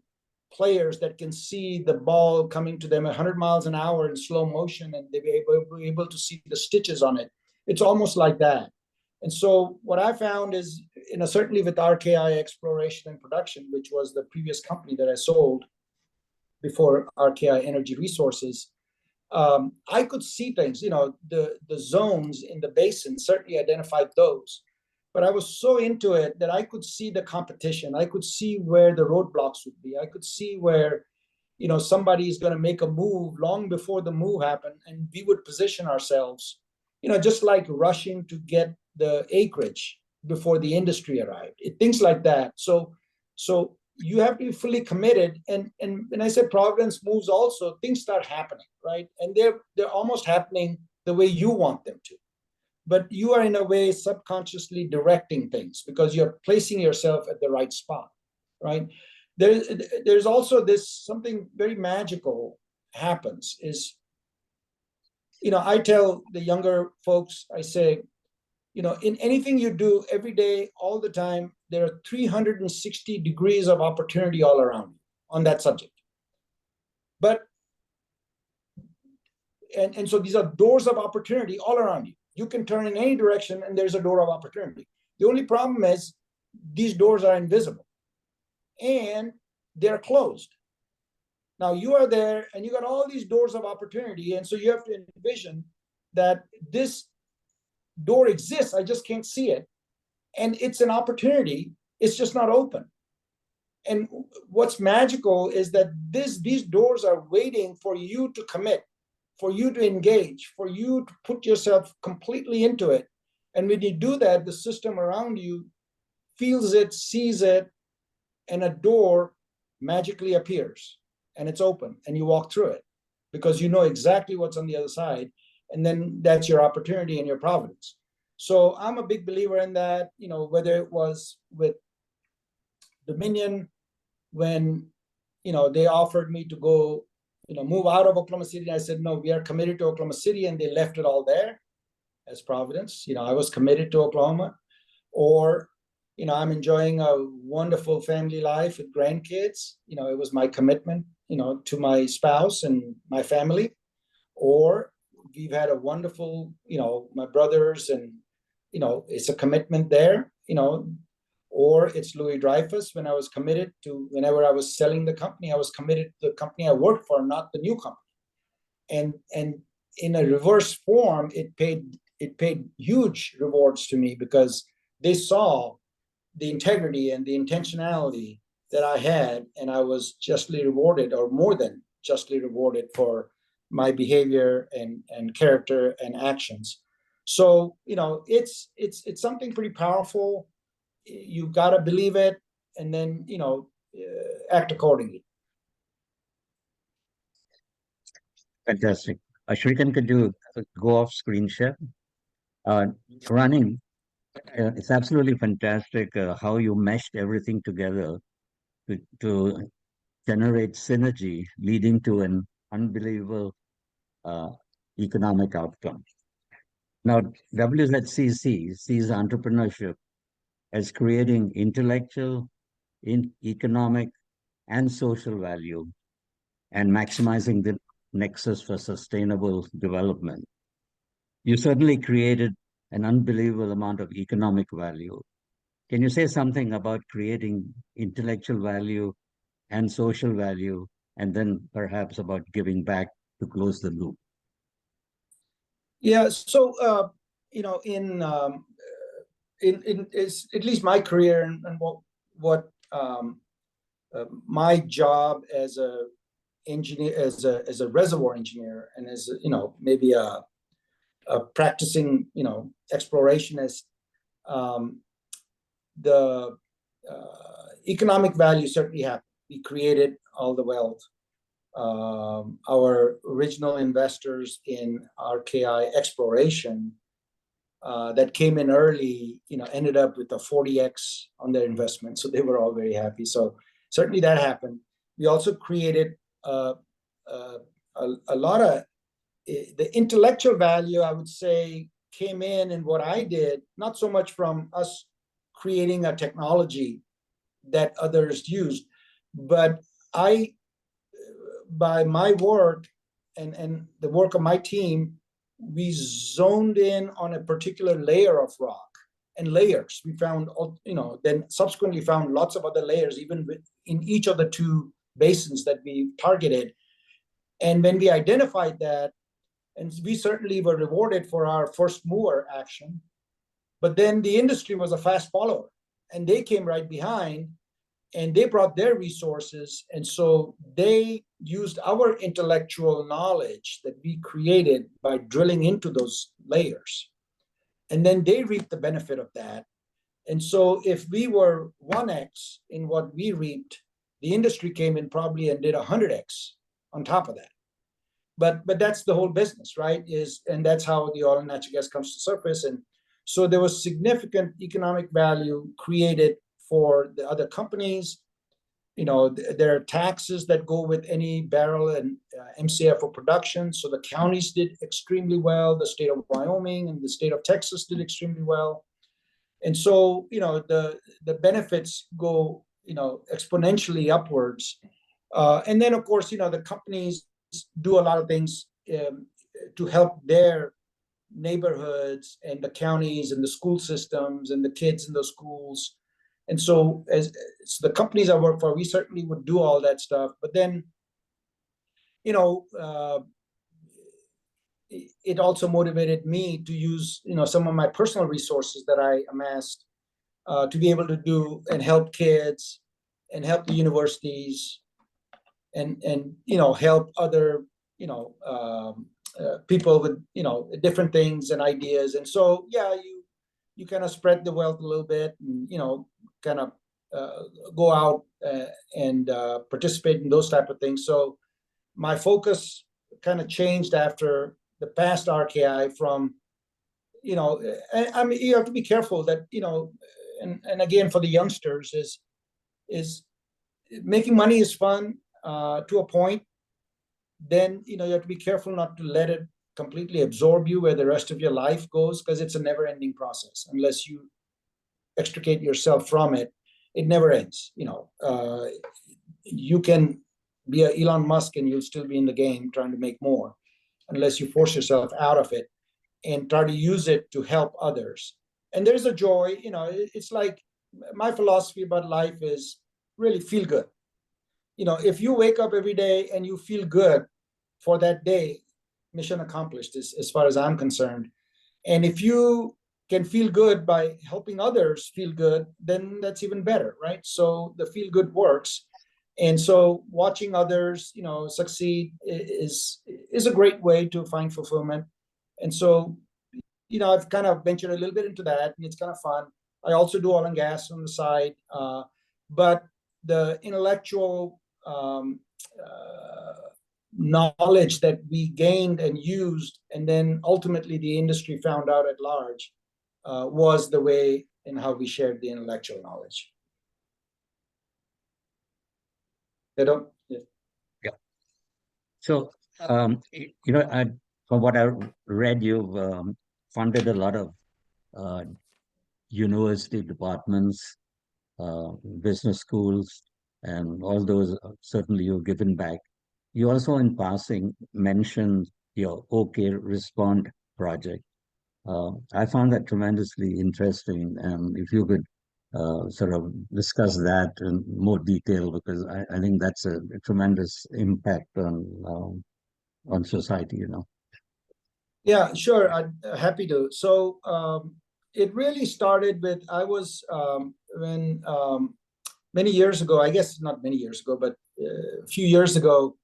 players that can see the ball coming to them 100 miles an hour in slow motion, and they're able to see the stitches on it. It's almost like that. And so what I found is, certainly with RKI Exploration and Production, which was the previous company that I sold before RKI Energy Resources, I could see things, the zones in the basin, certainly identified those. But I was so into it that I could see the competition. I could see where the roadblocks would be. I could see where, somebody is going to make a move long before the move happened, and we would position ourselves, just like rushing to get the acreage before the industry arrived. Things like that. So you have to be fully committed. And when I said providence moves, also things start happening, right? And they're almost happening the way you want them to. But you are in a way subconsciously directing things because you're placing yourself at the right spot, right? There's also this something very magical happens is, I tell the younger folks, I say, in anything you do every day, all the time, there are 360 degrees of opportunity all around you on that subject. But, and so these are doors of opportunity all around you. You can turn in any direction and there's a door of opportunity. The only problem is these doors are invisible and they're closed. Now you are there and you got all these doors of opportunity. And so you have to envision that this door exists, I just can't see it. And it's an opportunity, it's just not open. And what's magical is that these doors are waiting for you to commit, for you to engage, for you to put yourself completely into it. And when you do that, the system around you feels it, sees it, and a door magically appears and it's open and you walk through it because you know exactly what's on the other side. And then that's your opportunity and your providence. So I'm a big believer in that, whether it was with Dominion, when, they offered me to go, move out of Oklahoma City. I said, no, we are committed to Oklahoma City. And they left it all there as providence. I was committed to Oklahoma. Or, I'm enjoying a wonderful family life with grandkids. It was my commitment, to my spouse and my family. Or we've had a wonderful, my brothers and, it's a commitment there, or it's Louis Dreyfus when I was committed to, whenever I was selling the company, I was committed to the company I worked for, not the new company. And in a reverse form, it paid huge rewards to me because they saw the integrity and the intentionality that I had, and I was justly rewarded, or more than justly rewarded, for my behavior and character and actions. So, it's something pretty powerful. You got to believe it and then, act accordingly. Fantastic. Shrikan, could you go off screen share? Running, it's absolutely fantastic how you meshed everything together to generate synergy, leading to an unbelievable economic outcome. Now, WZCC sees entrepreneurship as creating intellectual, economic, and social value, and maximizing the nexus for sustainable development. You certainly created an unbelievable amount of economic value. Can you say something about creating intellectual value and social value, and then perhaps about giving back to close the loop? Yeah, so in is at least my career and what my job as a engineer, as a reservoir engineer, and as maybe a practicing explorationist, the economic value certainly happened. We created all the wealth. Our original investors in RKI exploration that came in early, ended up with a 40x on their investment. So they were all very happy. So certainly that happened. We also created a lot of the intellectual value, I would say, came in what I did, not so much from us creating a technology that others used, but by my work and the work of my team, we zoned in on a particular layer of rock and layers. We found, then subsequently found lots of other layers, even in each of the two basins that we targeted. And when we identified that, and we certainly were rewarded for our first mover action, but then the industry was a fast follower, and they came right behind, and they brought their resources, and so they used our intellectual knowledge that we created by drilling into those layers, and then they reaped the benefit of that. And so if we were 1x in what we reaped, the industry came in probably and did 100x on top of that. But that's the whole business, right? And that's how the oil and natural gas comes to surface. And so there was significant economic value created for the other companies. There are taxes that go with any barrel and MCF of production. So the counties did extremely well. The state of Wyoming and the state of Texas did extremely well. And so, the benefits go, exponentially upwards. And then, of course, the companies do a lot of things to help their neighborhoods and the counties and the school systems and the kids in those schools. And so as the companies I work for, we certainly would do all that stuff. But then, it also motivated me to use, some of my personal resources that I amassed to be able to do and help kids and help the universities and help other, people with, different things and ideas. And so, yeah, you kind of spread the wealth a little bit and, kind of go out and participate in those type of things. So my focus kind of changed after the past RKI from, I mean, you have to be careful that, and again, for the youngsters is making money is fun to a point. Then, you have to be careful not to let it completely absorb you where the rest of your life goes, because it's a never ending process. Unless you extricate yourself from it, it never ends. You can be a Elon Musk and you'll still be in the game trying to make more, unless you force yourself out of it and try to use it to help others. And there's a joy, it's like my philosophy about life is really feel good. If you wake up every day and you feel good for that day, mission accomplished as far as I'm concerned. And if you can feel good by helping others feel good, then that's even better, right? So the feel good works. And so watching others, succeed is a great way to find fulfillment. And so, I've kind of ventured a little bit into that, and it's kind of fun. I also do oil and gas on the side, but the intellectual knowledge that we gained and used, and then ultimately the industry found out at large, was the way in how we shared the intellectual knowledge. Yeah. So, from what I read, you've funded a lot of university departments, business schools, and all those. Certainly, you've given back. You also, in passing, mentioned your OK Respond project. I found that tremendously interesting. And if you could sort of discuss that in more detail, because I think that's a tremendous impact on society, you know. Yeah, sure. I'd happy to. So it really started with when many years ago, I guess not many years ago, but a few years ago,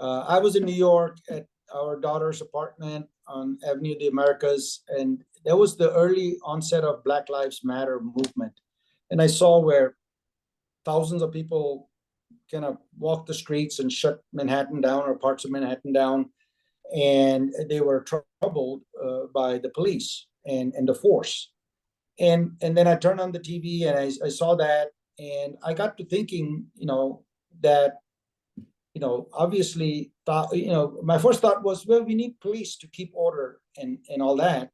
I was in New York at our daughter's apartment on Avenue of the Americas, and that was the early onset of Black Lives Matter movement. And I saw where thousands of people kind of walked the streets and shut Manhattan down or parts of Manhattan down, and they were troubled by the police and the force. And then I turned on the TV and I saw that, and I got to thinking, that obviously my first thought was, well, we need police to keep order and all that.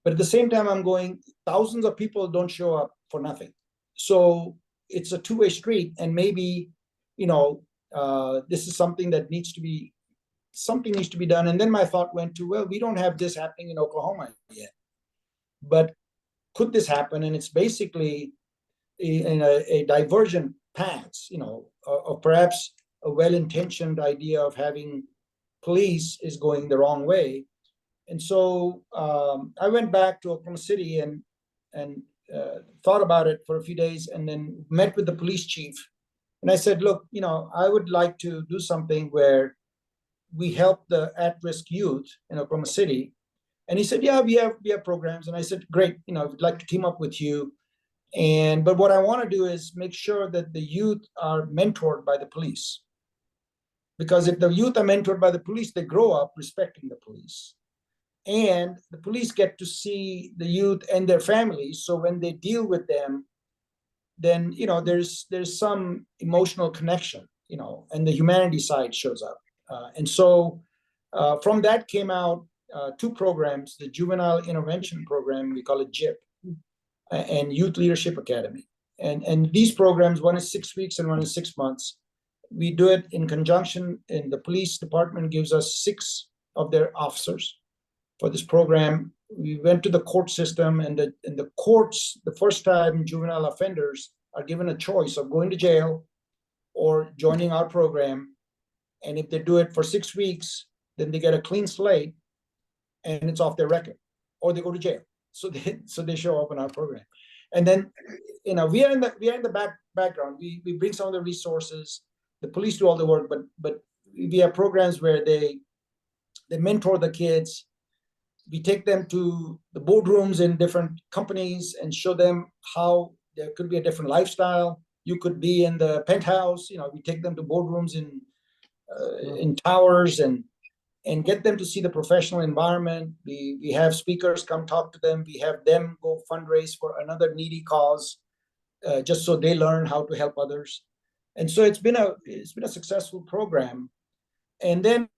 But at the same time, I'm going, thousands of people don't show up for nothing. So it's a two-way street, and maybe this is something that needs to be done. And then my thought went to, well, we don't have this happening in Oklahoma yet, but could this happen? And it's basically in a divergent paths, or perhaps a well-intentioned idea of having police is going the wrong way. And so I went back to Oklahoma City and thought about it for a few days, and then met with the police chief. And I said, look, I would like to do something where we help the at-risk youth in Oklahoma City. And he said, yeah, we have programs. And I said, great, I'd like to team up with you. But what I want to do is make sure that the youth are mentored by the police. Because if the youth are mentored by the police, they grow up respecting the police. And the police get to see the youth and their families. So when they deal with them, then, there's some emotional connection, and the humanity side shows up. And so from that came out two programs, the Juvenile Intervention Program, we call it JIP, and Youth Leadership Academy. And these programs, one is 6 weeks and one is 6 months. We do it in conjunction, and the police department gives us 6 of their officers for this program. We went to the court system, and the courts, the first time juvenile offenders are given a choice of going to jail or joining our program. And if they do it for 6 weeks, then they get a clean slate and it's off their record, or they go to jail. So they show up in our program. And then, we are in the background. We bring some of the resources. The police do all the work, but we have programs where they mentor the kids. We take them to the boardrooms in different companies and show them how there could be a different lifestyle. You could be in the penthouse. We take them to boardrooms in towers and get them to see the professional environment. We have speakers come talk to them. We have them go fundraise for another needy cause, just so they learn how to help others. And so it's been a successful program. And then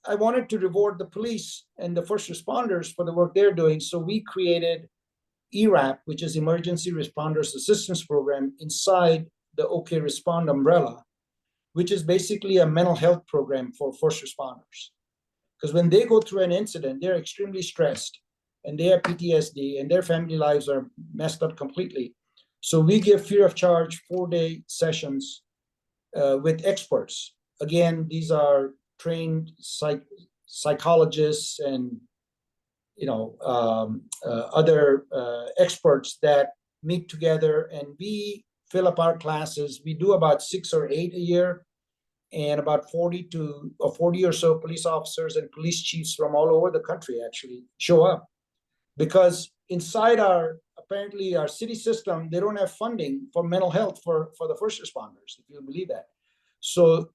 I wanted to reward the police and the first responders for the work they're doing. So we created ERAP, which is Emergency Responders Assistance Program, inside the OK Respond umbrella, which is basically a mental health program for first responders. Because when they go through an incident, they're extremely stressed, and they have PTSD, and their family lives are messed up completely. So we give free of charge 4-day sessions with experts. Again, these are trained psychologists and other experts that meet together, and we fill up our classes. We do about 6 or 8 a year, and about 40 or so police officers and police chiefs from all over the country actually show up, because inside our city system, they don't have funding for mental health for the first responders, if you believe that. So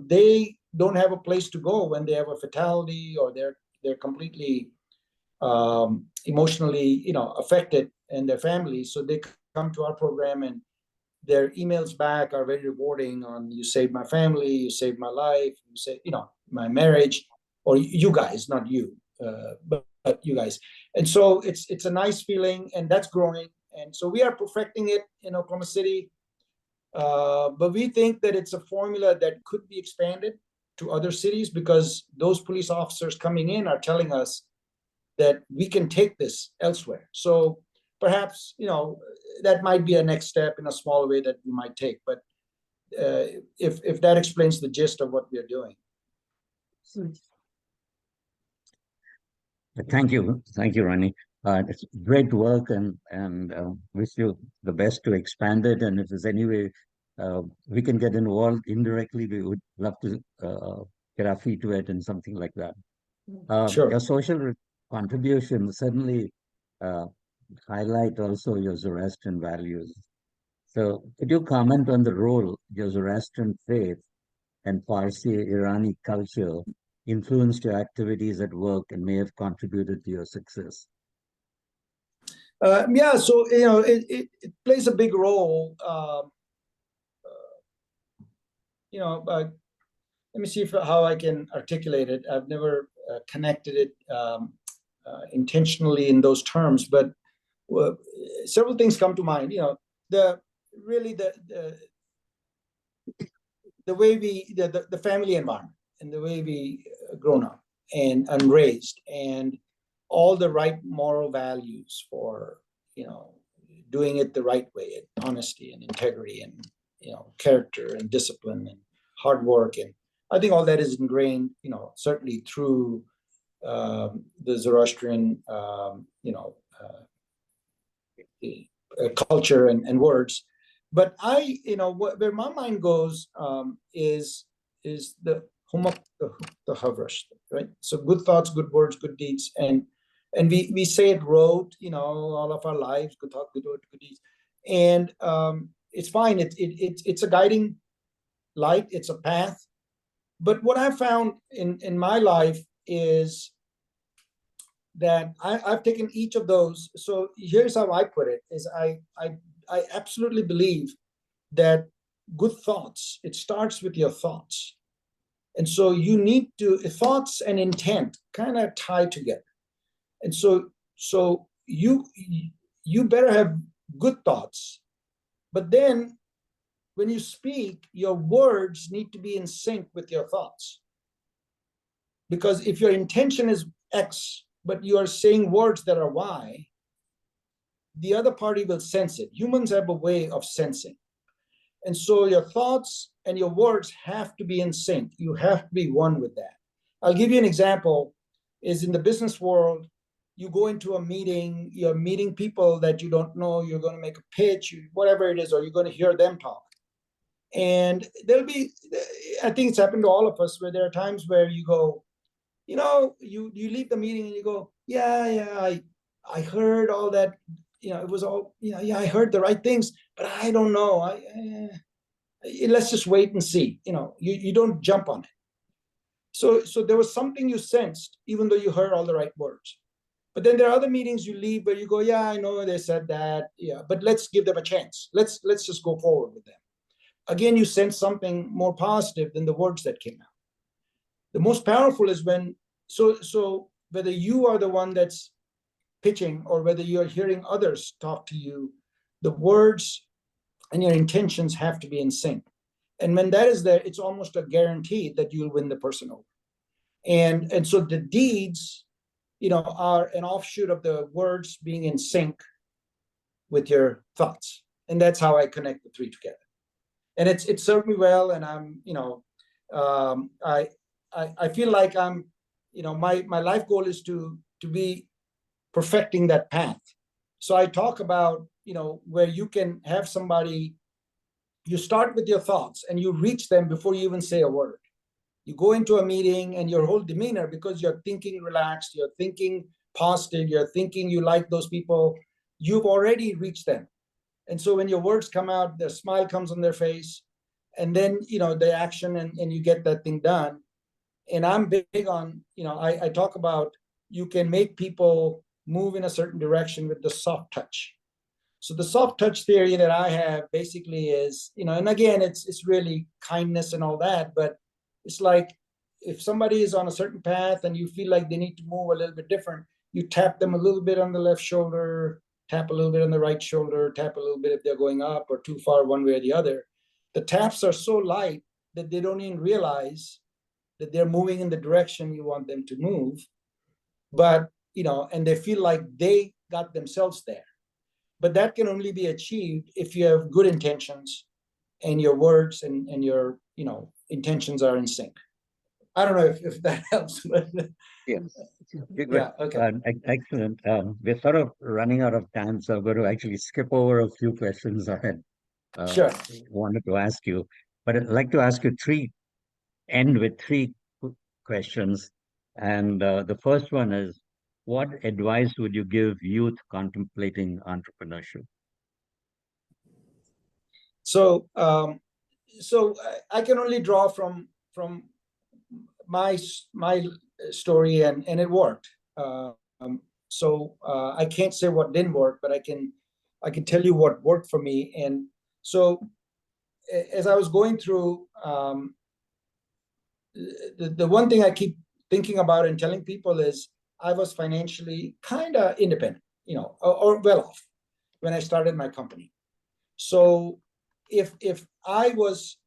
they don't have a place to go when they have a fatality, or they're completely emotionally affected, and their families. So they come to our program, and their emails back are very rewarding on, you saved my family, you saved my life, you saved my marriage, or you guys, not you, but you guys. And so it's a nice feeling, and that's growing. And so we are perfecting it in Oklahoma City. But we think that it's a formula that could be expanded to other cities, because those police officers coming in are telling us that we can take this elsewhere. So perhaps, that might be a next step in a small way that we might take. But if that explains the gist of what we are doing. Thank you, Ronnie. It's great work, and wish you the best to expand it. And if there's any way we can get involved indirectly, we would love to get our feet wet and something like that. Sure. Your social contribution certainly uh, highlight also your Zoroastrian values. So, could you comment on the role your Zoroastrian faith and Parsi Irani culture influenced your activities at work and may have contributed to your success? Yeah, so it plays a big role. Let me see how I can articulate it. I've never connected it intentionally in those terms, but several things come to mind. The way the family environment and the way we grown up and raised, and all the right moral values for doing it the right way, and honesty and integrity and character and discipline and hard work. And I think all that is ingrained, certainly through the Zoroastrian culture and words. But where my mind goes is the humak the havrash, right? So good thoughts, good words, good deeds, and we say it rote, all of our lives, good thoughts, good words, good deeds, and it's fine. It's a guiding light. It's a path. But what I've found in my life is that I've taken each of those. So here's how I put it: is I absolutely believe that good thoughts, it starts with your thoughts. And so you need to, thoughts and intent kind of tie together. And so you better have good thoughts, but then when you speak, your words need to be in sync with your thoughts. Because if your intention is X, but you are saying words that are Y, the other party will sense it. Humans have a way of sensing. And so your thoughts and your words have to be in sync. You have to be one with that. I'll give you an example. Is in the business world, you go into a meeting, you're meeting people that you don't know, you're going to make a pitch, whatever it is, or you're going to hear them talk. And there'll be, I think it's happened to all of us, where there are times where you go, you leave the meeting and you go, yeah, I heard all that, it was all, yeah, I heard the right things, but I don't know. Let's just wait and see. You don't jump on it. So there was something you sensed, even though you heard all the right words. But then there are other meetings you leave where you go, yeah, I know they said that, yeah, but let's give them a chance. Let's just go forward with them. Again, you sense something more positive than the words that came out. The most powerful is when, so whether you are the one that's pitching or whether you're hearing others talk to you, the words and your intentions have to be in sync. And when that is there, it's almost a guarantee that you'll win the person over. And so the deeds, are an offshoot of the words being in sync with your thoughts. And that's how I connect the three together. And it's served me well. And I'm, I feel like I'm, my life goal is to be perfecting that path. So I talk about, where you can have somebody, you start with your thoughts and you reach them before you even say a word. You go into a meeting and your whole demeanor, because you're thinking relaxed, you're thinking positive, you're thinking you like those people, you've already reached them. And so when your words come out, the smile comes on their face, and then, the action, and you get that thing done. And I'm big on, I talk about, you can make people move in a certain direction with the soft touch. So the soft touch theory that I have basically is, and again, it's really kindness and all that, but it's like, if somebody is on a certain path and you feel like they need to move a little bit different, you tap them a little bit on the left shoulder, tap a little bit on the right shoulder, tap a little bit if they're going up or too far one way or the other. The taps are so light that they don't even realize that they're moving in the direction you want them to move. But, and they feel like they got themselves there. but that can only be achieved if you have good intentions and your words and your, intentions are in sync. I don't know if that helps, but Yes. yeah, okay. Excellent. We're sort of running out of time, so I'm going to actually skip over a few questions I had Sure. wanted to ask you. But I'd like to ask you end with three questions. And the first one is, what advice would you give youth contemplating entrepreneurship? So, I can only draw from my story, and it worked. I can't say what didn't work, but I can tell you what worked for me. And so, as I was going through, the one thing I keep thinking about and telling people is I was financially kind of independent, or well off when I started my company. So if I was,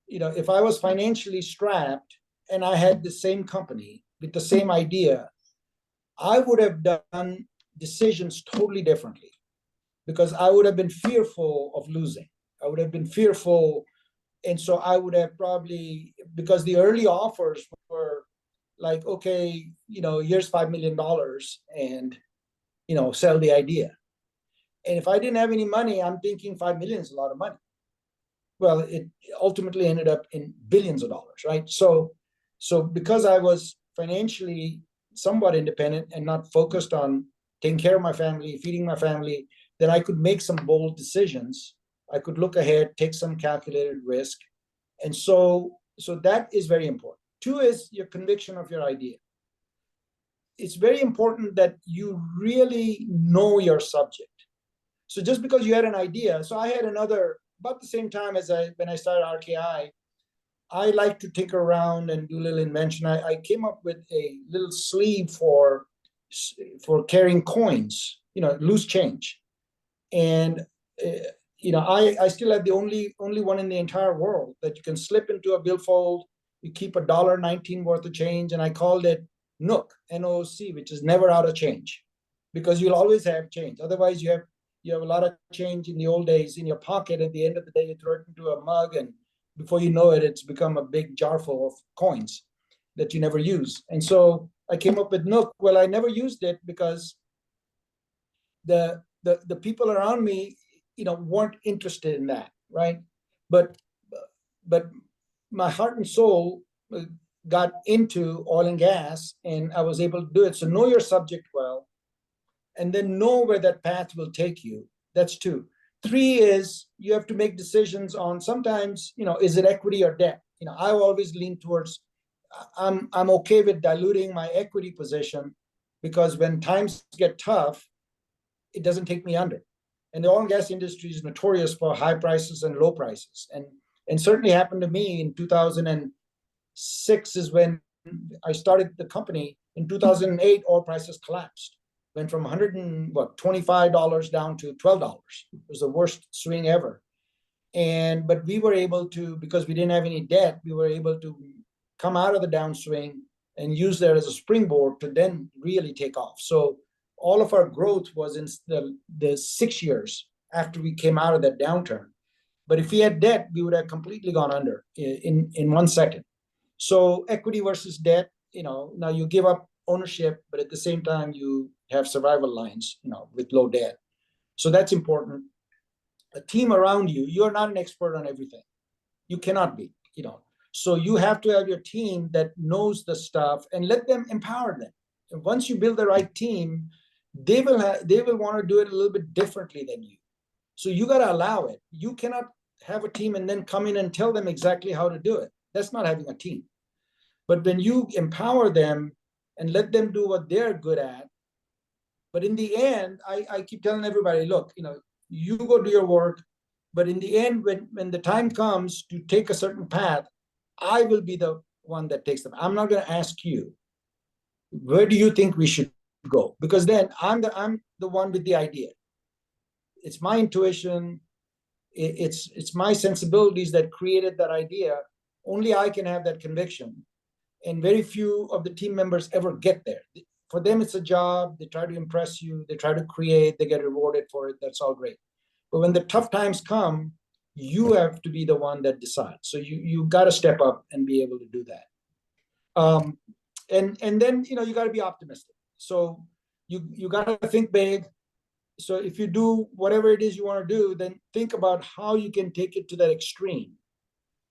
if I was financially strapped and I had the same company with the same idea, I would have done decisions totally differently, because I would have been fearful of losing. I would have been fearful. And so I would have probably, because the early offers were like, okay, here's $5 million and, sell the idea. And if I didn't have any money, I'm thinking 5 million is a lot of money. Well, it ultimately ended up in billions of dollars, right? So because I was financially somewhat independent and not focused on taking care of my family, feeding my family, then I could make some bold decisions. I could look ahead, take some calculated risk. And so that is very important. Two is your conviction of your idea. It's very important that you really know your subject. So just because you had an idea, so I had another, about the same time when I started RKI, I like to tinker around and do a little invention. I came up with a little sleeve for carrying coins, loose change. And, I still have the only one in the entire world that you can slip into a billfold. You keep $1.19 worth of change. And I called it Nook, NOOC, which is never out of change, because you'll always have change. Otherwise, you have a lot of change in the old days in your pocket. At the end of the day, you throw it into a mug, and before you know it, it's become a big jar full of coins that you never use. And so I came up with Nook. Well, I never used it because the people around me, weren't interested in that, right? But my heart and soul got into oil and gas, and I was able to do it. So know your subject well, and then know where that path will take you. That's two. Three is you have to make decisions on, sometimes, is it equity or debt? I always lean towards, I'm okay with diluting my equity position, because when times get tough, it doesn't take me under. And the oil and gas industry is notorious for high prices and low prices. And certainly happened to me in 2006 is when I started the company. In 2008, oil prices collapsed. Went from $125 down to $12. It was the worst swing ever. But we were able to, because we didn't have any debt, we were able to come out of the downswing and use that as a springboard to then really take off. So all of our growth was in the 6 years after we came out of that downturn. But if we had debt, we would have completely gone under in 1 second. So equity versus debt, now you give up ownership, but at the same time, you have survival lines, with low debt. So that's important. A team around you, you're not an expert on everything. You cannot be, So you have to have your team that knows the stuff, and let them empower them. And once you build the right team, they will want to do it a little bit differently than you. So you got to allow it. You cannot have a team and then come in and tell them exactly how to do it. That's not having a team. But when you empower them and let them do what they're good at, but in the end, I keep telling everybody, look, you go do your work, but in the end, when the time comes to take a certain path, I will be the one that takes them. I'm not going to ask you, where do you think we should go? Because then I'm the one with the idea. It's my intuition. It's my sensibilities that created that idea. Only I can have that conviction. And very few of the team members ever get there. for them, it's a job. They try to impress you. They try to create. They get rewarded for it. That's all great. But when the tough times come, you have to be the one that decides. So you got to step up and be able to do that. And then, you got to be optimistic. So you got to think big. So if you do whatever it is you want to do, then think about how you can take it to that extreme.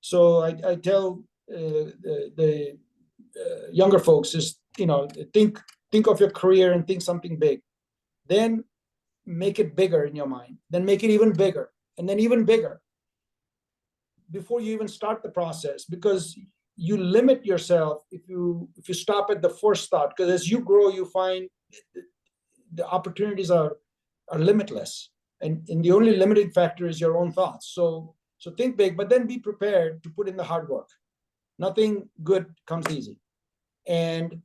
So I tell the younger folks is, think of your career and think something big. Then make it bigger in your mind. Then make it even bigger, and then even bigger before you even start the process, because you limit yourself if you stop at the first thought. Because as you grow, you find the opportunities are limitless, and the only limiting factor is your own thoughts. So think big, but then be prepared to put in the hard work. Nothing good comes easy, and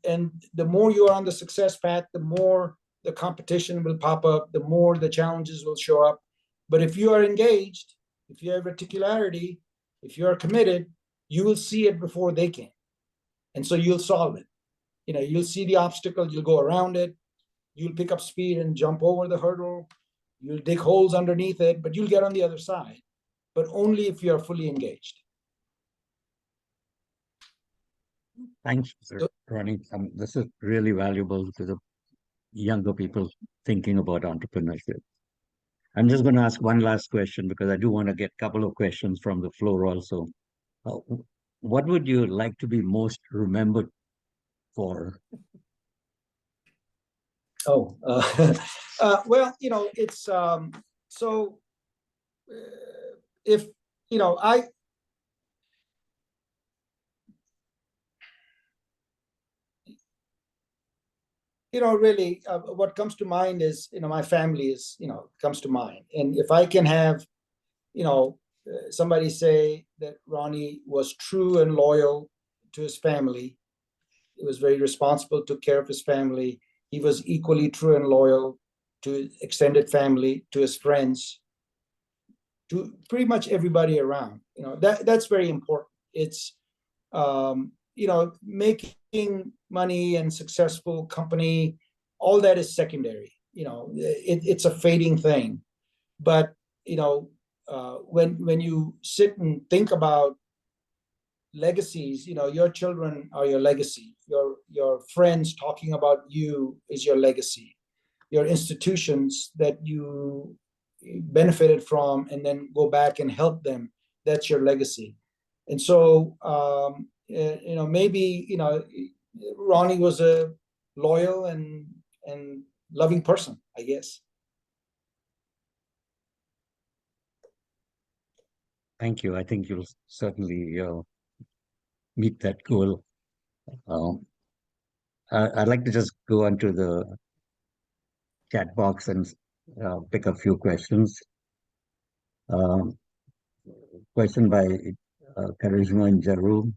the more you are on the success path, the more the competition will pop up, the more the challenges will show up. But if you are engaged, if you have reticularity, if you are committed, you will see it before they can, and so you'll solve it. You'll see the obstacle, you'll go around it, you'll pick up speed and jump over the hurdle, you'll dig holes underneath it, but you'll get on the other side, but only if you are fully engaged. Thanks, Ronnie. This is really valuable to the younger people thinking about entrepreneurship. I'm just going to ask one last question because I do want to get a couple of questions from the floor also. What would you like to be most remembered for? Oh, well, it's so if I really what comes to mind is my family is comes to mind, and if I can have somebody say that Ronnie was true and loyal to his family, he was very responsible, took care of his family, he was equally true and loyal to extended family, to his friends, to pretty much everybody around. That's very important. It's making money and successful company, all that is secondary. It's a fading thing. But when you sit and think about legacies, your children are your legacy. Your friends talking about you is your legacy. Your institutions that you benefited from and then go back and help them, that's your legacy. And so maybe Ronnie was a loyal and loving person, I guess. Thank you. I think you'll certainly meet that goal. I'd like to just go onto the chat box and pick a few questions. Question by Karizma and Jaru.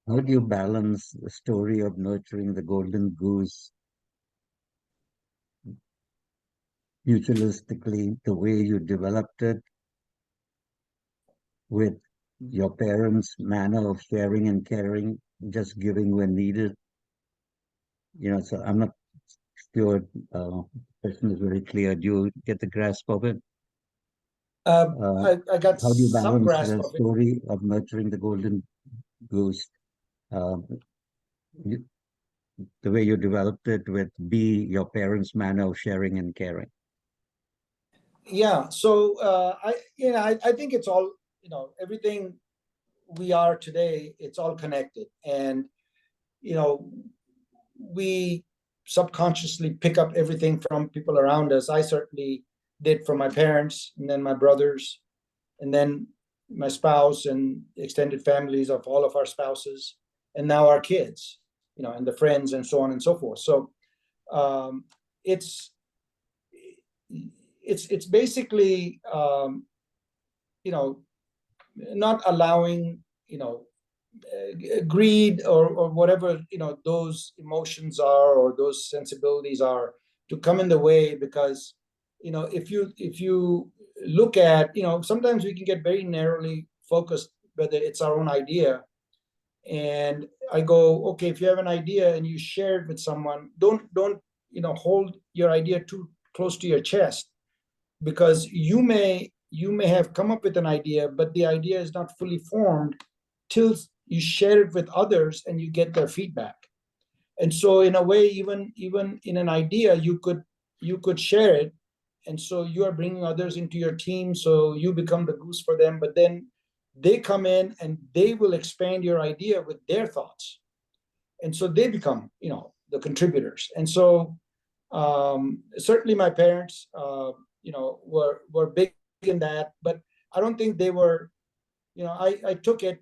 How do you balance the story of nurturing the golden goose mutualistically, the way you developed it, with your parents' manner of sharing and caring, just giving when needed? So I'm not sure the question is very clear. Do you get the grasp of it? I got How do you some balance grasp the of it. story of nurturing the golden goose, the way you developed it, with your parents' manner of sharing and caring? Yeah. So I think it's all, everything we are today, it's all connected. And we subconsciously pick up everything from people around us. I certainly did, from my parents, and then my brothers, and then my spouse, and extended families of all of our spouses, and now our kids, and the friends, and so on and so forth. So it's basically not allowing greed or whatever those emotions are, or those sensibilities are, to come in the way. Because if you look at, sometimes we can get very narrowly focused, whether it's our own idea, And I go, okay, if you have an idea and you share it with someone, don't hold your idea too close to your chest, because you may have come up with an idea, but the idea is not fully formed till you share it with others and you get their feedback. And so in a way, even in an idea, you could share it, and so you are bringing others into your team, so you become the goose for them, but then they come in and they will expand your idea with their thoughts, and so they become the contributors. And so certainly my parents were big in that, but I don't think they were, I took it,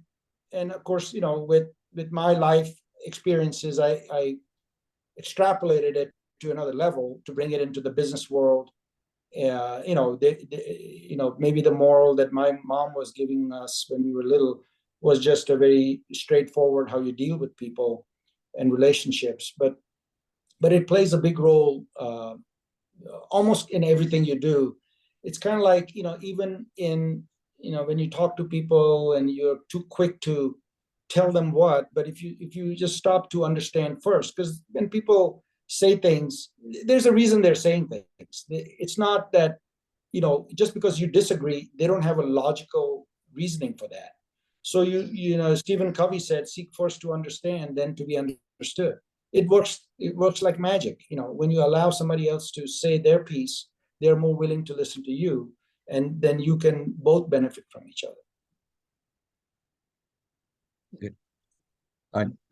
and of course with my life experiences, I extrapolated it to another level to bring it into the business world. Maybe the moral that my mom was giving us when we were little was just a very straightforward how you deal with people and relationships, but it plays a big role almost in everything you do. It's kind of like even in when you talk to people and you're too quick to tell them what, but if you just stop to understand first, because when people say things, there's a reason they're saying things. It's not that just because you disagree, they don't have a logical reasoning for that. So Stephen Covey said, seek first to understand, then to be understood. It works like magic. When you allow somebody else to say their piece, they're more willing to listen to you, and then you can both benefit from each other. Good.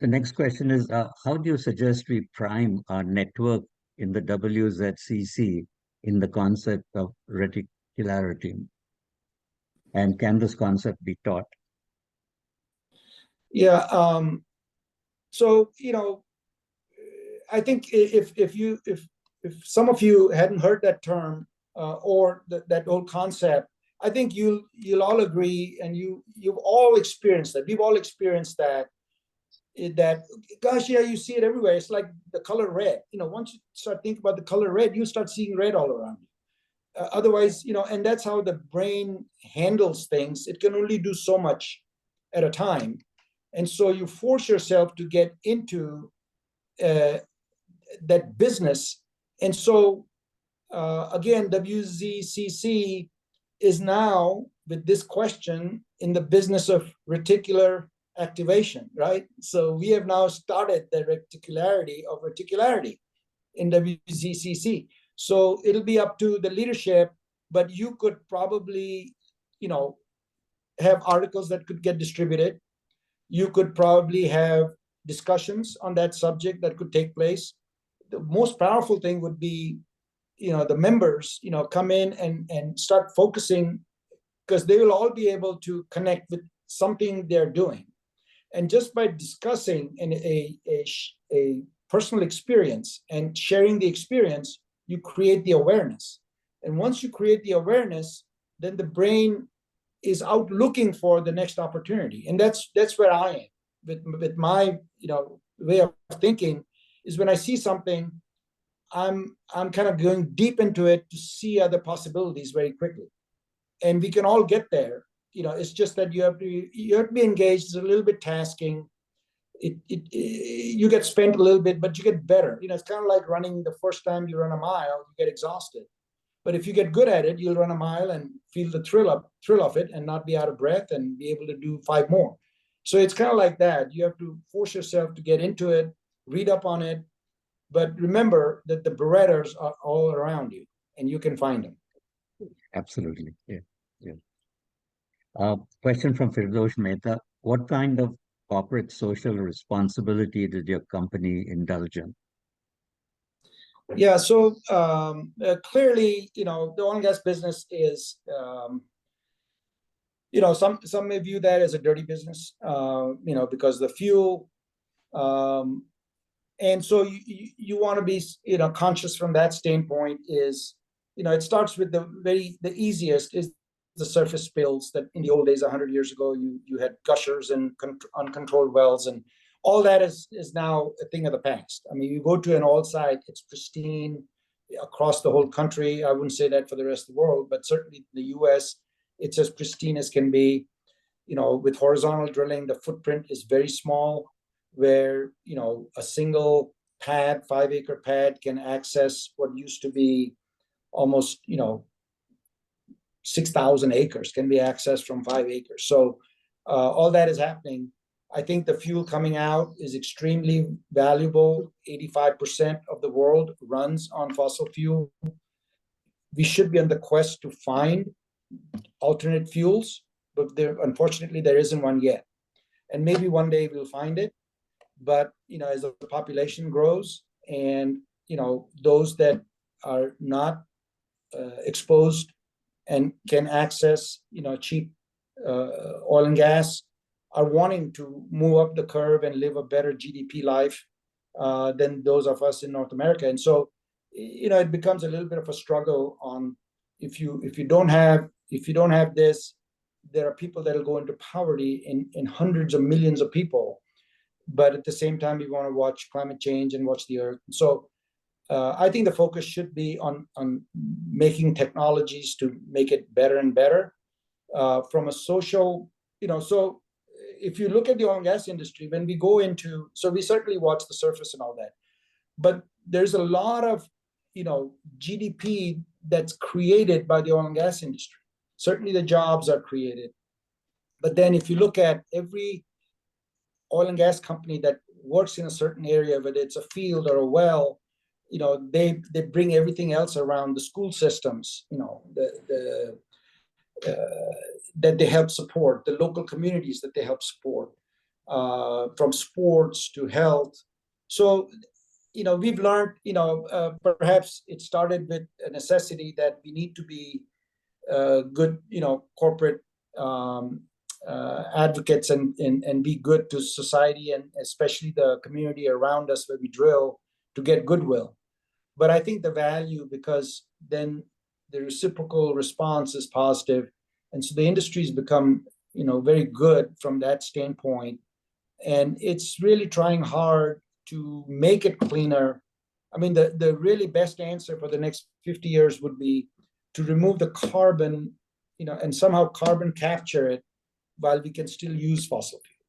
The next question is, how do you suggest we prime our network in the WZCC in the concept of reticularity? And can this concept be taught? Yeah. So I think if some of you hadn't heard that term or that whole concept, I think you'll all agree, and you've all experienced that. We've all experienced that. Gosh, yeah, you see it everywhere. It's like the color red. Once you start thinking about the color red, you start seeing red all around you. Otherwise, and that's how the brain handles things. It can only do so much at a time, and so you force yourself to get into that business. And so again, WZCC is now, with this question, in the business of reticular activation, right? So we have now started the reticularity of reticularity in WZCC. So it'll be up to the leadership, but you could probably, have articles that could get distributed. You could probably have discussions on that subject that could take place. The most powerful thing would be, the members, come in and start focusing, because they will all be able to connect with something they're doing. And just by discussing a personal experience and sharing the experience, you create the awareness. And once you create the awareness, then the brain is out looking for the next opportunity. And that's where I am with my way of thinking, is when I see something, I'm kind of going deep into it to see other possibilities very quickly. And we can all get there. It's just that you have to be engaged. It's a little bit tasking. You get spent a little bit, but you get better. It's kind of like running. The first time you run a mile, you get exhausted. But if you get good at it, you'll run a mile and feel the thrill of it and not be out of breath and be able to do 5 more. So it's kind of like that. You have to force yourself to get into it, read up on it. But remember that the Berettas are all around you, and you can find them. Absolutely. Yeah. Question from Firdosh Mehta. What kind of corporate social responsibility did your company indulge in? Yeah, so clearly, the oil and gas business is, some may view that as a dirty business, because the fuel, and so you want to be, conscious from that standpoint. Is, it starts with the easiest is the surface spills that in the old days, 100 years ago, you had gushers and uncontrolled wells, and all that is now a thing of the past. I mean, you go to an oil site, it's pristine across the whole country. I wouldn't say that for the rest of the world, but certainly the US, it's as pristine as can be. with horizontal drilling, the footprint is very small, where, a single pad, 5-acre pad, can access what used to be almost, 6,000 acres can be accessed from 5 acres. So all that is happening. I think the fuel coming out is extremely valuable. 85% of the world runs on fossil fuel. We should be on the quest to find alternate fuels, but unfortunately, there isn't one yet. And maybe one day we'll find it. But, as the population grows and, those that are not exposed and can access, cheap oil and gas are wanting to move up the curve and live a better GDP life than those of us in North America. And so, it becomes a little bit of a struggle on if you don't have this, there are people that will go into poverty in hundreds of millions of people. But at the same time, we want to watch climate change and watch the earth. So I think the focus should be on making technologies to make it better and better from a social, so if you look at the oil and gas industry, when we go into, so we certainly watch the surface and all that, but there's a lot of, GDP that's created by the oil and gas industry. Certainly the jobs are created. But then if you look at every oil and gas company that works in a certain area, whether it's a field or a well, they bring everything else around, the school systems, that they help support, the local communities that they help support, from sports to health. So, we've learned, perhaps it started with a necessity that we need to be good, corporate advocates and be good to society and especially the community around us where we drill to get goodwill. But I think the value, because then the reciprocal response is positive. And so the industry's become, very good from that standpoint. And it's really trying hard to make it cleaner. I mean, the really best answer for the next 50 years would be to remove the carbon, and somehow carbon capture it while we can still use fossil fuel.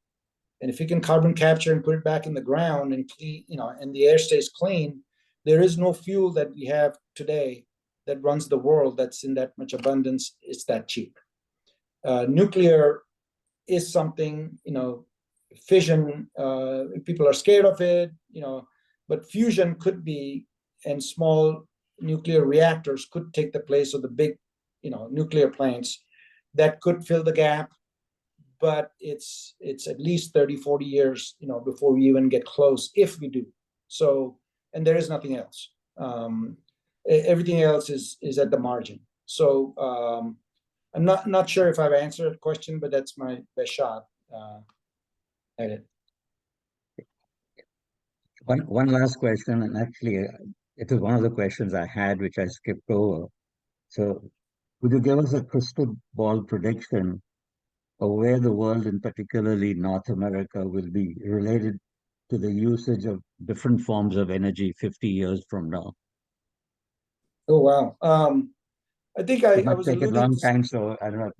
And if we can carbon capture and put it back in the ground and clean, and the air stays clean, there is no fuel that we have today that runs the world that's in that much abundance. It's that cheap. Nuclear is something, fission, people are scared of it, but fusion could be, and small nuclear reactors could take the place of the big, nuclear plants that could fill the gap. But it's at least 30, 40 years, before we even get close, if we do. So, and there is nothing else. Everything else is at the margin. So I'm not sure if I've answered the question, but that's my best shot at it. One last question, and actually, it is one of the questions I had, which I skipped over. So, could you give us a crystal ball prediction of where the world, and particularly North America, will be related to the usage of different forms of energy 50 years from now? Oh, wow. I think It I might was take a alluding long to, time, so I don't know.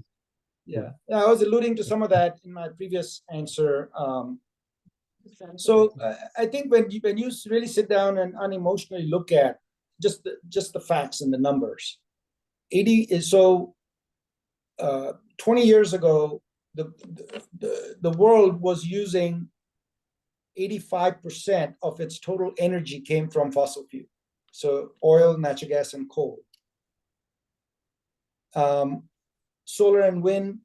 yeah, I was alluding to some of that in my previous answer. So I think when you really sit down and unemotionally look at just the facts and the numbers, 20 years ago, the world was using 85% of its total energy came from fossil fuel. So oil, natural gas, and coal. Solar and wind,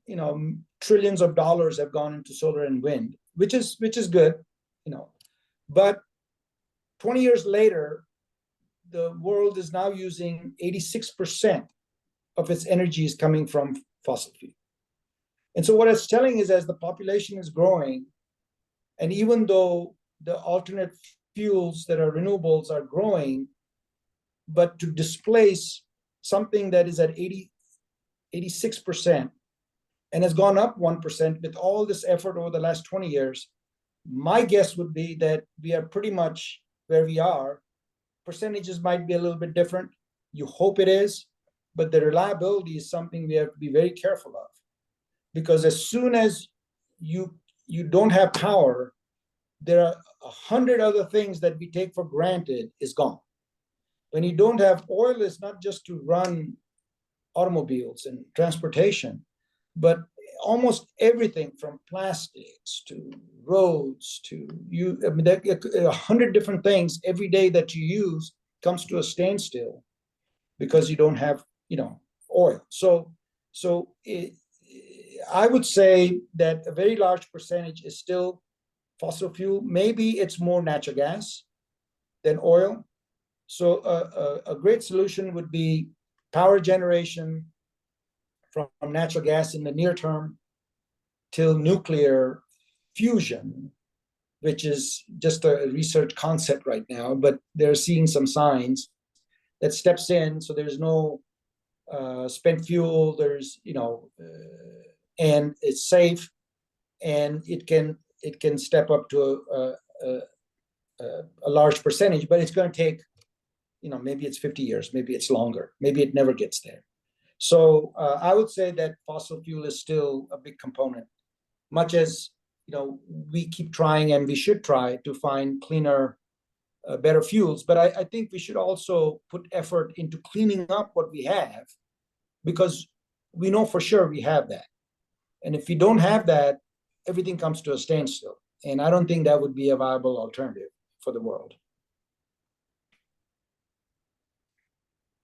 trillions of dollars have gone into solar and wind, which is good, But 20 years later, the world is now using 86% of its energy is coming from fossil fuel. And so what it's telling is, as the population is growing, and even though the alternate fuels that are renewables are growing, but to displace something that is at 86% and has gone up 1% with all this effort over the last 20 years, my guess would be that we are pretty much where we are. Percentages might be a little bit different. You hope it is, but the reliability is something we have to be very careful of. because as soon as you don't have power, there are 100 other things that we take for granted is gone. When you don't have oil, it's not just to run automobiles and transportation, but almost everything from plastics to roads to you. I mean, 100 different things every day that you use comes to a standstill because you don't have, oil. So I would say that a very large percentage is still fossil fuel. Maybe it's more natural gas than oil. So a great solution would be power generation from natural gas in the near term till nuclear fusion, which is just a research concept right now, but they're seeing some signs that steps in. So there's no spent fuel, and it's safe, and it can step up to a large percentage, but it's going to take, maybe it's 50 years, maybe it's longer, maybe it never gets there. So I would say that fossil fuel is still a big component, much as, we keep trying and we should try to find cleaner, better fuels. But I think we should also put effort into cleaning up what we have, because we know for sure we have that. And if we don't have that, everything comes to a standstill. And I don't think that would be a viable alternative for the world.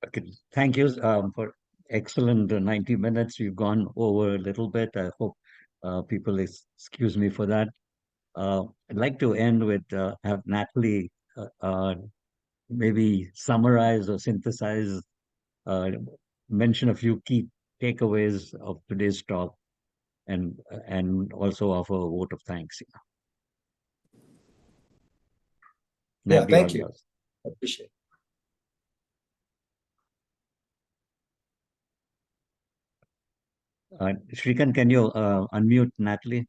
Okay, thank you for excellent 90 minutes. We've gone over a little bit. I hope people excuse me for that. I'd like to end with have Natalie maybe summarize or synthesize, mention a few key takeaways of today's talk, and also offer a vote of thanks. Yeah, Natalie, thank all you. yours. I appreciate it. Shrikant, can you unmute Natalie?